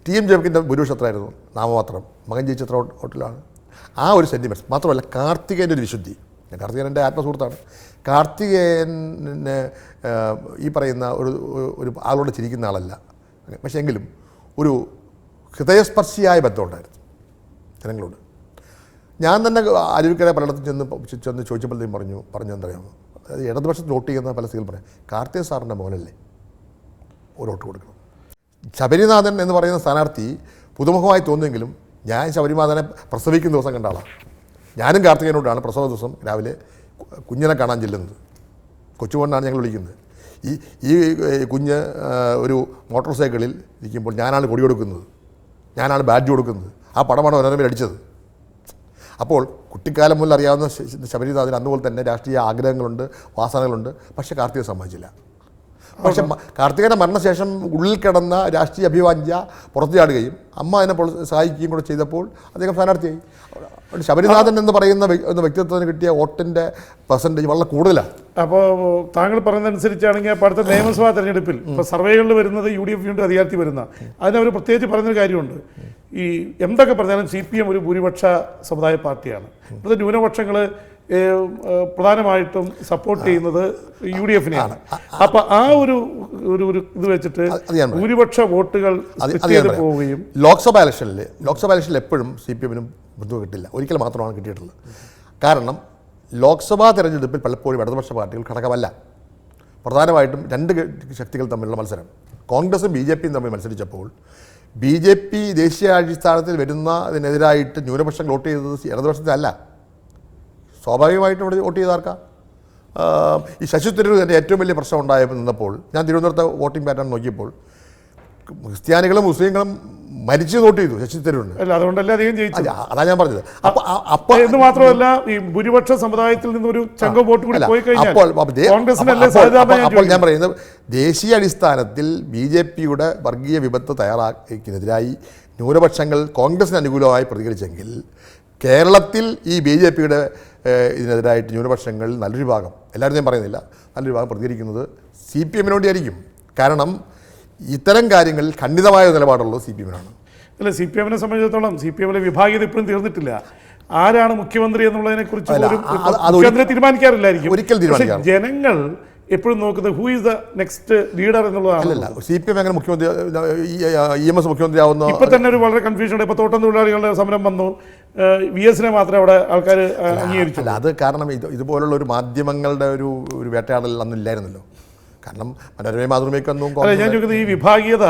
TM ജോസഫിൻ്റെ ഭൂരിപക്ഷം എത്രയായിരുന്നു? നാമമാത്രം. മകൻ ജയിച്ചത്ര വോട്ടിലാണ്. ആ ഒരു സെൻറ്റിമെൻറ്റ്സ് മാത്രമല്ല, കാർത്തികേയൻ്റെ ഒരു വിശുദ്ധി. കാർത്തികേയൻ എൻ്റെ ആത്മസുഹൃത്താണ്. കാർത്തികേയന് ഈ പറയുന്ന ഒരു ആളോട് ചിരിക്കുന്ന ആളല്ല. പക്ഷേ എങ്കിലും ഒരു ഹൃദയസ്പർശിയായ ബന്ധമുണ്ടായിരുന്നു ജനങ്ങളോട്. ഞാൻ തന്നെ അരുവിക്കര പലയിടത്തും ചെന്ന് ചോദിച്ചപ്പോഴത്തേക്കും പറഞ്ഞു എന്തറിയാമോ, അത് ഇടതുപക്ഷത്ത് വോട്ട് ചെയ്യുന്ന പല സ്ത്രീകൾ പറയാം, കാർത്തിക സാറിൻ്റെ മോനല്ലേ ഒരു വോട്ട് കൊടുക്കണം. ശബരിനാഥൻ എന്ന് പറയുന്ന സ്ഥാനാർത്ഥി പുതുമുഖമായി തോന്നുമെങ്കിലും ഞാൻ ശബരിനാഥനെ പ്രസവിക്കുന്ന ദിവസം കണ്ട ആളാണ്. ഞാനും കാർത്തികേയനോടാണ് പ്രസവ ദിവസം രാവിലെ കുഞ്ഞിനെ കാണാൻ ചെല്ലുന്നത്. കൊച്ചുകൊണ്ടാണ് ഞങ്ങൾ വിളിക്കുന്നത്. ഈ കുഞ്ഞ് ഒരു മോട്ടോർ സൈക്കിളിൽ ഇരിക്കുമ്പോൾ ഞാനാണ് കൊടി കൊടുക്കുന്നത്, ഞാനാണ് ബാഡ്ജ് കൊടുക്കുന്നത്. ആ പടമാണ് മനോരമയിൽ അടിച്ചത്. അപ്പോൾ കുട്ടിക്കാലം മുതൽ അറിയാവുന്ന ശബരിനാഥന് അന്നുപോലെ തന്നെ രാഷ്ട്രീയ ആഗ്രഹങ്ങളുണ്ട്, വാസനകളുണ്ട്. പക്ഷേ കാർത്തിക സമ്മതിച്ചില്ല. പക്ഷെ കാർത്തികയുടെ മരണശേഷം ഉള്ളിൽ കിടന്ന രാഷ്ട്രീയ അഭിവാഞ്ഛ പുറത്തു ചാടുകയും അമ്മ അതിനെ സഹായിക്കുകയും കൂടെ ചെയ്തപ്പോൾ അദ്ദേഹം സ്ഥാനാർത്ഥിയായി. ശബരിനാഥൻ എന്ന് പറയുന്ന വ്യക്തിത്വത്തിന് കിട്ടിയ വോട്ടിൻ്റെ പെർസെൻറ്റേജ് വളരെ കൂടുതലാണ്. അപ്പോൾ താങ്കൾ പറയുന്നതനുസരിച്ചാണെങ്കിൽ അപ്പോൾ അടുത്ത നിയമസഭാ തെരഞ്ഞെടുപ്പിൽ ഇപ്പോൾ സർവേകളിൽ വരുന്നത് UDF വീണ്ടും അധികാരത്തിൽ വരുന്ന, അതിനവർ പ്രത്യേകിച്ച് പറയുന്നൊരു കാര്യമുണ്ട്. ഈ എന്തൊക്കെ പറഞ്ഞാലും CPM ഒരു ഭൂരിപക്ഷ സമുദായ പാർട്ടിയാണ്. ഇപ്പോഴത്തെ ന്യൂനപക്ഷങ്ങൾ പ്രധാനമായിട്ടും സപ്പോർട്ട് ചെയ്യുന്നത് UDFനെയാണ്. അപ്പോൾ ആ ഒരു ഇത് വെച്ചിട്ട് ഭൂരിപക്ഷ വോട്ടുകൾ പോവുകയും ലോക്സഭാ ഇലക്ഷനിൽ എപ്പോഴും CPMനും ബന്ധു കിട്ടില്ല. ഒരിക്കൽ മാത്രമാണ് കിട്ടിയിട്ടുള്ളത്. കാരണം ലോക്സഭാ തെരഞ്ഞെടുപ്പിൽ പലപ്പോഴും ഇടതുപക്ഷ പാർട്ടികൾ ഘടകമല്ല. പ്രധാനമായിട്ടും രണ്ട് ശക്തികൾ തമ്മിലുള്ള മത്സരം. കോൺഗ്രസും BJPയും തമ്മിൽ മത്സരിച്ചപ്പോൾ BJP ദേശീയ അടിസ്ഥാനത്തിൽ വരുന്നതിനെതിരായിട്ട് ന്യൂനപക്ഷം വോട്ട് ചെയ്തത് ഇടതുപക്ഷത്തിലല്ല. സ്വാഭാവികമായിട്ടും ഇവിടെ വോട്ട് ചെയ്താർക്കാം. ഈ ശശി തരൂർ തന്നെ ഏറ്റവും വലിയ പ്രശ്നം ഉണ്ടായപ്പോൾ നിന്നപ്പോൾ ഞാൻ തിരുവനന്തപുരത്തെ വോട്ടിംഗ് പാറ്റേൺ നോക്കിയപ്പോൾ ക്രിസ്ത്യാനികളും മുസ്ലിങ്ങളും മരിച്ച് വോട്ട് ചെയ്തു ശശി തരൂരിന്. അല്ല, അതുകൊണ്ടല്ലേ അധികം ജയിച്ചത്. അതാ ഞാൻ പറഞ്ഞത്. അപ്പോൾ എന്ന് മാത്രമല്ല, ഈ ഭൂരിപക്ഷ സമുദായത്തിൽ നിന്ന് ഒരു ചങ്ക വോട്ട് കൂടി പോയി കഴിഞ്ഞാൽ കോൺഗ്രസിനല്ലേ സാധാരണ. അപ്പോൾ ഞാൻ പറയുന്നത് ദേശീയ അടിസ്ഥാനത്തിൽ BJPയുടെ വർഗീയ വിപത്ത് തയ്യാറാക്കിയതിനെതിരായി ന്യൂനപക്ഷങ്ങൾ കോൺഗ്രസിന് അനുകൂലമായി പ്രതികരിച്ചെങ്കിൽ കേരളത്തിൽ ഈ BJPയുടെ ഇതിനെതിരായിട്ട് ന്യൂനപക്ഷങ്ങൾ നല്ലൊരു ഭാഗം, എല്ലാവരും ഞാൻ പറയുന്നില്ല, നല്ലൊരു ഭാഗം പ്രതികരിക്കുന്നത് CPM-ന് വേണ്ടിയായിരിക്കും. കാരണം ഇത്തരം കാര്യങ്ങളിൽ ഖണ്ഡിതമായ നിലപാടുള്ളത് CPM-നാണ്. അല്ല, CPM-നെ സംബന്ധിച്ചിടത്തോളം CPM-ലെ വിഭാഗീയത ഇപ്പോഴും തീർന്നിട്ടില്ല. ആരാണ് മുഖ്യമന്ത്രി എന്നുള്ളതിനെ കുറിച്ച് മുഖ്യമന്ത്രി തീരുമാനിക്കാറില്ലായിരിക്കും. ഒരിക്കൽ തീരുമാനിക്കാം. ജനങ്ങൾ എപ്പോഴും നോക്കുന്നത് who is the next leader എന്നുള്ളതാണ്. അല്ലല്ല, CPM എങ്ങനെ മുഖ്യമന്ത്രി EMS മുഖ്യമന്ത്രി ആവുന്ന ഇപ്പൊ തന്നെ ഒരു വളരെ കൺഫ്യൂഷൻ ഉണ്ട്. ഇപ്പൊ തോട്ടം തൊഴിലാളികളുടെ സമരം വന്നു, VS-നെ മാത്രമേ അവിടെ ആൾക്കാർ അംഗീകരിച്ചു. അല്ല, അത് കാരണം ഇതുപോലുള്ള ഒരു മാധ്യമങ്ങളുടെ ഒരു വേട്ടയാടൽ അന്നും ഇല്ലായിരുന്നല്ലോ. കാരണം മനോരമയും മാതൃഭൂമിക്കൊന്നും ഞാൻ ചോദിക്കുന്നത് ഈ വിഭാഗീയത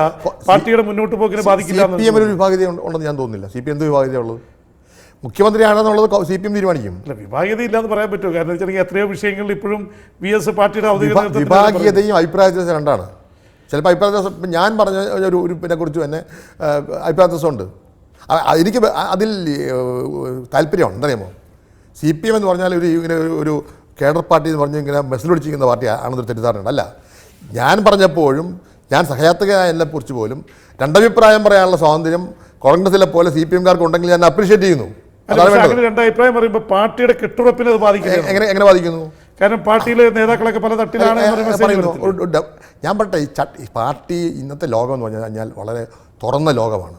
പാർട്ടിയുടെ മുന്നോട്ട് പോക്കിനെ ബാധിക്കില്ല. CPM-ന് ഒരു വിഭാഗീയത ഉണ്ടെന്ന് ഞാൻ തോന്നുന്നില്ല. CPM എന്ത് വിഭാഗീയത ഉള്ളത്? മുഖ്യമന്ത്രിയാണെന്നുള്ളത് CPM തീരുമാനിക്കും. അല്ല, വിഭാഗീയത ഇല്ലാന്ന് പറയാൻ പറ്റുമോ? കാരണം വെച്ചാൽ എത്രയോ വിഷയങ്ങളിൽ ഇപ്പോഴും VS പാർട്ടിയുടെ ഔദ്യോഗിക വിഭാഗീയതയും അഭിപ്രായ വ്യത്യാസം രണ്ടാണ്. ചിലപ്പോൾ അഭിപ്രായ വ്യത്യാസം ഞാൻ പറഞ്ഞ ഒരു കുറിച്ച് തന്നെ അഭിപ്രായ വ്യത്യാസമുണ്ട്. എനിക്ക് അതിൽ താല്പര്യമാണ്. എന്തറിയാമോ, CPM എന്ന് പറഞ്ഞാൽ ഇങ്ങനെ ഒരു കേഡർ പാർട്ടി എന്ന് പറഞ്ഞ് ഇങ്ങനെ മെസ്സിൽ പിടിച്ചിരിക്കുന്ന പാർട്ടി ആണെന്നൊരു തെറ്റിദ്ധാരണ. അല്ല, ഞാൻ പറഞ്ഞപ്പോഴും ഞാൻ സഹയാത്രികനെ കുറിച്ച് പോലും രണ്ടഭിപ്രായം പറയാനുള്ള സ്വാതന്ത്ര്യം കോൺഗ്രസിലെ പോലെ CPM-കാർക്ക് ഉണ്ടെങ്കിൽ ഞാൻ അപ്രീഷിയേറ്റ് ചെയ്യുന്നു. രണ്ടഭിപ്രായം പറയുമ്പോൾ പാർട്ടിയുടെ കെട്ടുറപ്പിനെ അത് ബാധിക്കുന്നത് എങ്ങനെ ബാധിക്കുന്നു? കാരണം പാർട്ടിയിലെ നേതാക്കളൊക്കെ പല തട്ടിലാണ് പറയുന്നു. ഞാൻ പറട്ടെ, ഈ പാർട്ടി ഇന്നത്തെ ലോകം എന്ന് പറഞ്ഞു കഴിഞ്ഞാൽ വളരെ തുറന്ന ലോകമാണ്.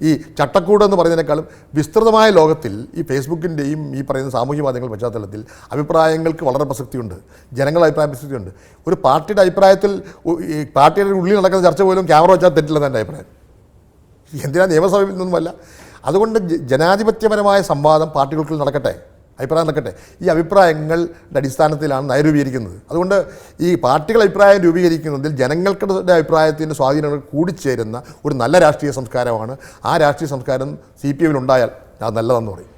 ഈ ചട്ടക്കൂട് എന്ന് പറയുന്നതിനേക്കാളും വിസ്തൃതമായ ലോകത്തിൽ ഈ ഫേസ്ബുക്കിൻ്റെയും ഈ പറയുന്ന സാമൂഹ്യ മാധ്യമങ്ങൾ പശ്ചാത്തലത്തിൽ അഭിപ്രായങ്ങൾക്ക് വളരെ പ്രസക്തിയുണ്ട്. ജനങ്ങളുടെ അഭിപ്രായ പ്രസക്തിയുണ്ട്. ഒരു പാർട്ടിയുടെ അഭിപ്രായത്തിൽ ഈ പാർട്ടിയുടെ ഉള്ളിൽ നടക്കുന്ന ചർച്ച പോലും ക്യാമറ വെച്ചാൽ തെറ്റില്ലെന്ന് എൻ്റെ അഭിപ്രായം. എന്തിനാ നിയമസഭയിൽ നിന്നുമല്ല. അതുകൊണ്ട് ജനാധിപത്യപരമായ സംവാദം പാർട്ടികൾക്കുള്ളിൽ നടക്കട്ടെ, അഭിപ്രായം നടക്കട്ടെ. ഈ അഭിപ്രായങ്ങളുടെ അടിസ്ഥാനത്തിലാണ് നയരൂപീകരിക്കുന്നത്. അതുകൊണ്ട് ഈ പാർട്ടികൾ അഭിപ്രായം രൂപീകരിക്കുന്നതിൽ ജനങ്ങളുടെ അഭിപ്രായത്തിൻ്റെ സ്വാധീനങ്ങൾ കൂടിച്ചേരുന്ന ഒരു നല്ല രാഷ്ട്രീയ സംസ്കാരമാണ്. ആ രാഷ്ട്രീയ സംസ്കാരം CPM-ൽ ഉണ്ടായാൽ അത് നല്ലതെന്ന് പറയും.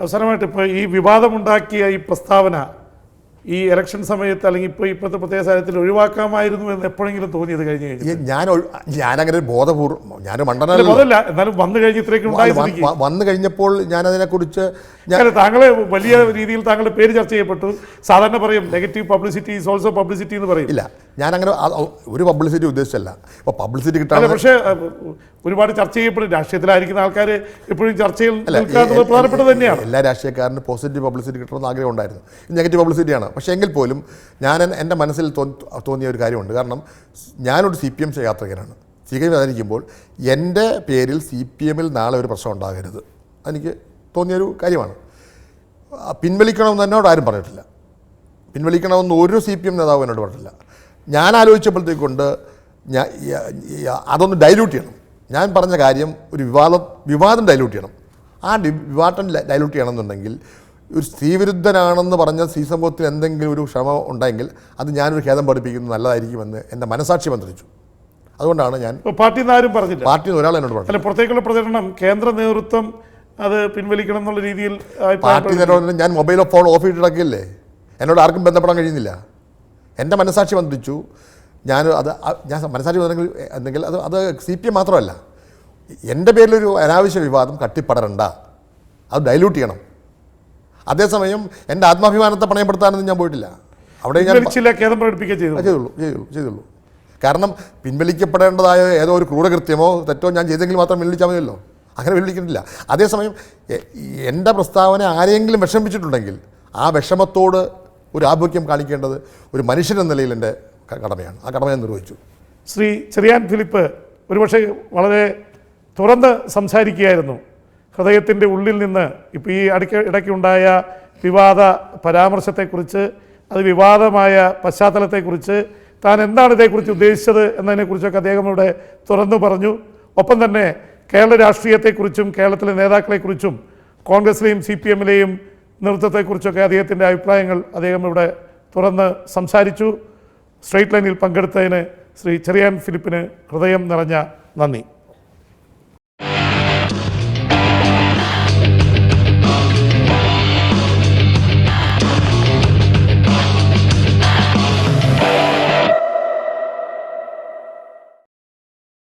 അവസാനമായിട്ട് ഇപ്പോൾ ഈ വിവാദമുണ്ടാക്കിയ ഈ പ്രസ്താവന ഈ ഇലക്ഷൻ സമയത്ത് അല്ലെങ്കിൽ ഇപ്പോഴത്തെ പ്രത്യേക സാഹചര്യത്തിൽ ഒഴിവാക്കാമായിരുന്നു എന്ന് എപ്പോഴെങ്കിലും തോന്നിയത് കഴിഞ്ഞ് കഴിഞ്ഞു? ഞാനങ്ങനെ ബോധപൂർവ്വം ഞാൻ മണ്ടനല്ല, എന്നാലും വന്നു കഴിഞ്ഞ് ഇത്രയൊക്കെ വന്നു കഴിഞ്ഞപ്പോൾ ഞാനതിനെക്കുറിച്ച് താങ്കളെ വലിയ രീതിയിൽ താങ്കളുടെ പേര് ചർച്ച ചെയ്യപ്പെട്ടു. സാധാരണ പറയും negative publicity is also publicity എന്ന് പറയും. ഇല്ല, ഞാനങ്ങനെ ഒരു പബ്ലിസിറ്റി ഉദ്ദേശിച്ചല്ല. ഇപ്പോൾ പബ്ലിസിറ്റി കിട്ടാൻ പക്ഷേ ഒരുപാട് ചർച്ച ചെയ്യപ്പെടും. രാഷ്ട്രീയത്തിലായിരിക്കുന്ന ആൾക്കാർ എപ്പോഴും ചർച്ചയിൽ പ്രധാനപ്പെട്ടത് തന്നെയാണ്. എല്ലാ രാഷ്ട്രീയക്കാരനും പോസിറ്റീവ് പബ്ലിസിറ്റി കിട്ടണമെന്ന് ആഗ്രഹം ഉണ്ടായിരുന്നു. നെഗറ്റീവ് പബ്ലിസിറ്റിയാണ്. പക്ഷേ എങ്കിൽ പോലും എൻ്റെ മനസ്സിൽ തോന്നിയ ഒരു കാര്യമുണ്ട്. കാരണം ഞാനൊരു CPM യാത്രികനാണ്. ആയിരിക്കുമ്പോൾ എൻ്റെ പേരിൽ CPM-ൽ നാളെ ഒരു പ്രശ്നം ഉണ്ടാകരുത്, എനിക്ക് തോന്നിയൊരു കാര്യമാണ്. പിൻവലിക്കണമെന്ന് എന്നോട് ആരും പറഞ്ഞിട്ടില്ല. പിൻവലിക്കണമെന്ന് ഒരു CPM നേതാവ് എന്നോട് പറഞ്ഞിട്ടില്ല. ഞാൻ ആലോചിച്ചപ്പോഴത്തേക്കൊണ്ട് അതൊന്ന് ഡൈല്യൂട്ട് ചെയ്യണം. ഞാൻ പറഞ്ഞ കാര്യം ഒരു വിവാദം ഡൈല്യൂട്ട് ചെയ്യണം. ആ വിവാദം ഡൈല്യൂട്ട് ചെയ്യണമെന്നുണ്ടെങ്കിൽ ഒരു സ്ത്രീവിരുദ്ധനാണെന്ന് പറഞ്ഞ സമൂഹത്തിൽ എന്തെങ്കിലും ഒരു ശ്രമം ഉണ്ടെങ്കിൽ അത് ഞാനൊരു ഖേദം പഠിപ്പിക്കുന്നത് നല്ലതായിരിക്കുമെന്ന് എൻ്റെ മനസാക്ഷി മന്ത്രിച്ചു. അതുകൊണ്ടാണ് ഞാൻ പാർട്ടിയിൽ ആരും പറഞ്ഞില്ല. പാർട്ടിയിൽ ഒരാൾ എന്നോട് പറഞ്ഞു. അല്ല, പുറത്തേക്കുള്ള പ്രചരണം കേന്ദ്ര നേതൃത്വം അത് പിൻവലിക്കണം എന്നുള്ള രീതിയിൽ പാർട്ടി നേതൃത്വം ഞാൻ മൊബൈലോ ഫോൺ ഓഫ് ചെയ്തിടക്കില്ലേ, എന്നോട് ആർക്കും ബന്ധപ്പെടാൻ കഴിയുന്നില്ല. എൻ്റെ മനസാക്ഷി മന്ത്രിച്ചു. ഞാൻ മനസാക്ഷി എന്തെങ്കിൽ അത് CPM മാത്രമല്ല, എൻ്റെ പേരിലൊരു അനാവശ്യ വിവാദം കട്ടിപ്പടരണ്ട, അത് ഡൈല്യൂട്ട് ചെയ്യണം. അതേസമയം എൻ്റെ ആത്മാഭിമാനത്തെ പണയപ്പെടുത്താനൊന്നും ഞാൻ പോയിട്ടില്ല. അവിടെ ഞാൻ ചെയ്തുള്ളൂ. കാരണം പിൻവലിക്കപ്പെടേണ്ടതായ ഏതോ ഒരു ക്രൂരകൃത്യമോ തെറ്റോ ഞാൻ ചെയ്തെങ്കിൽ മാത്രം പിൻവലിച്ചാൽ മതിയല്ലോ. അങ്ങനെ പിൻവലിക്കുന്നില്ല. അതേസമയം എൻ്റെ പ്രസ്താവന ആരെങ്കിലും വിഷമിപ്പിച്ചിട്ടുണ്ടെങ്കിൽ ആ വിഷമത്തോട് ഒരു ആഭിമുഖ്യം കാണിക്കേണ്ടത് ഒരു മനുഷ്യനെന്ന നിലയിൽ എൻ്റെ കടമയാണ്. ആ കടമ ഞാൻ നിർവഹിച്ചു. ശ്രീ ചെറിയാൻ ഫിലിപ്പ് ഒരുപക്ഷെ വളരെ തുറന്ന് സംസാരിക്കുകയായിരുന്നു. ഹൃദയത്തിൻ്റെ ഉള്ളിൽ നിന്ന് ഇപ്പോൾ ഈ ഇടയ്ക്കുണ്ടായ വിവാദ പരാമർശത്തെക്കുറിച്ച്, അത് വിവാദമായ പശ്ചാത്തലത്തെക്കുറിച്ച്, താൻ എന്താണ് ഇതേക്കുറിച്ച് ഉദ്ദേശിച്ചത് എന്നതിനെക്കുറിച്ചൊക്കെ അദ്ദേഹം ഇവിടെ തുറന്നു പറഞ്ഞു. ഒപ്പം തന്നെ കേരള രാഷ്ട്രീയത്തെക്കുറിച്ചും കേരളത്തിലെ നേതാക്കളെക്കുറിച്ചും കോൺഗ്രസിലെയും CPM-ലെയും നേതൃത്വത്തെക്കുറിച്ചൊക്കെ അദ്ദേഹത്തിൻ്റെ അഭിപ്രായങ്ങൾ അദ്ദേഹം ഇവിടെ തുറന്ന് സംസാരിച്ചു. സ്ട്രെയിറ്റ് ലൈനിൽ പങ്കെടുത്തതിന് ശ്രീ ചെറിയാൻ ഫിലിപ്പിന് ഹൃദയം നിറഞ്ഞ നന്ദി.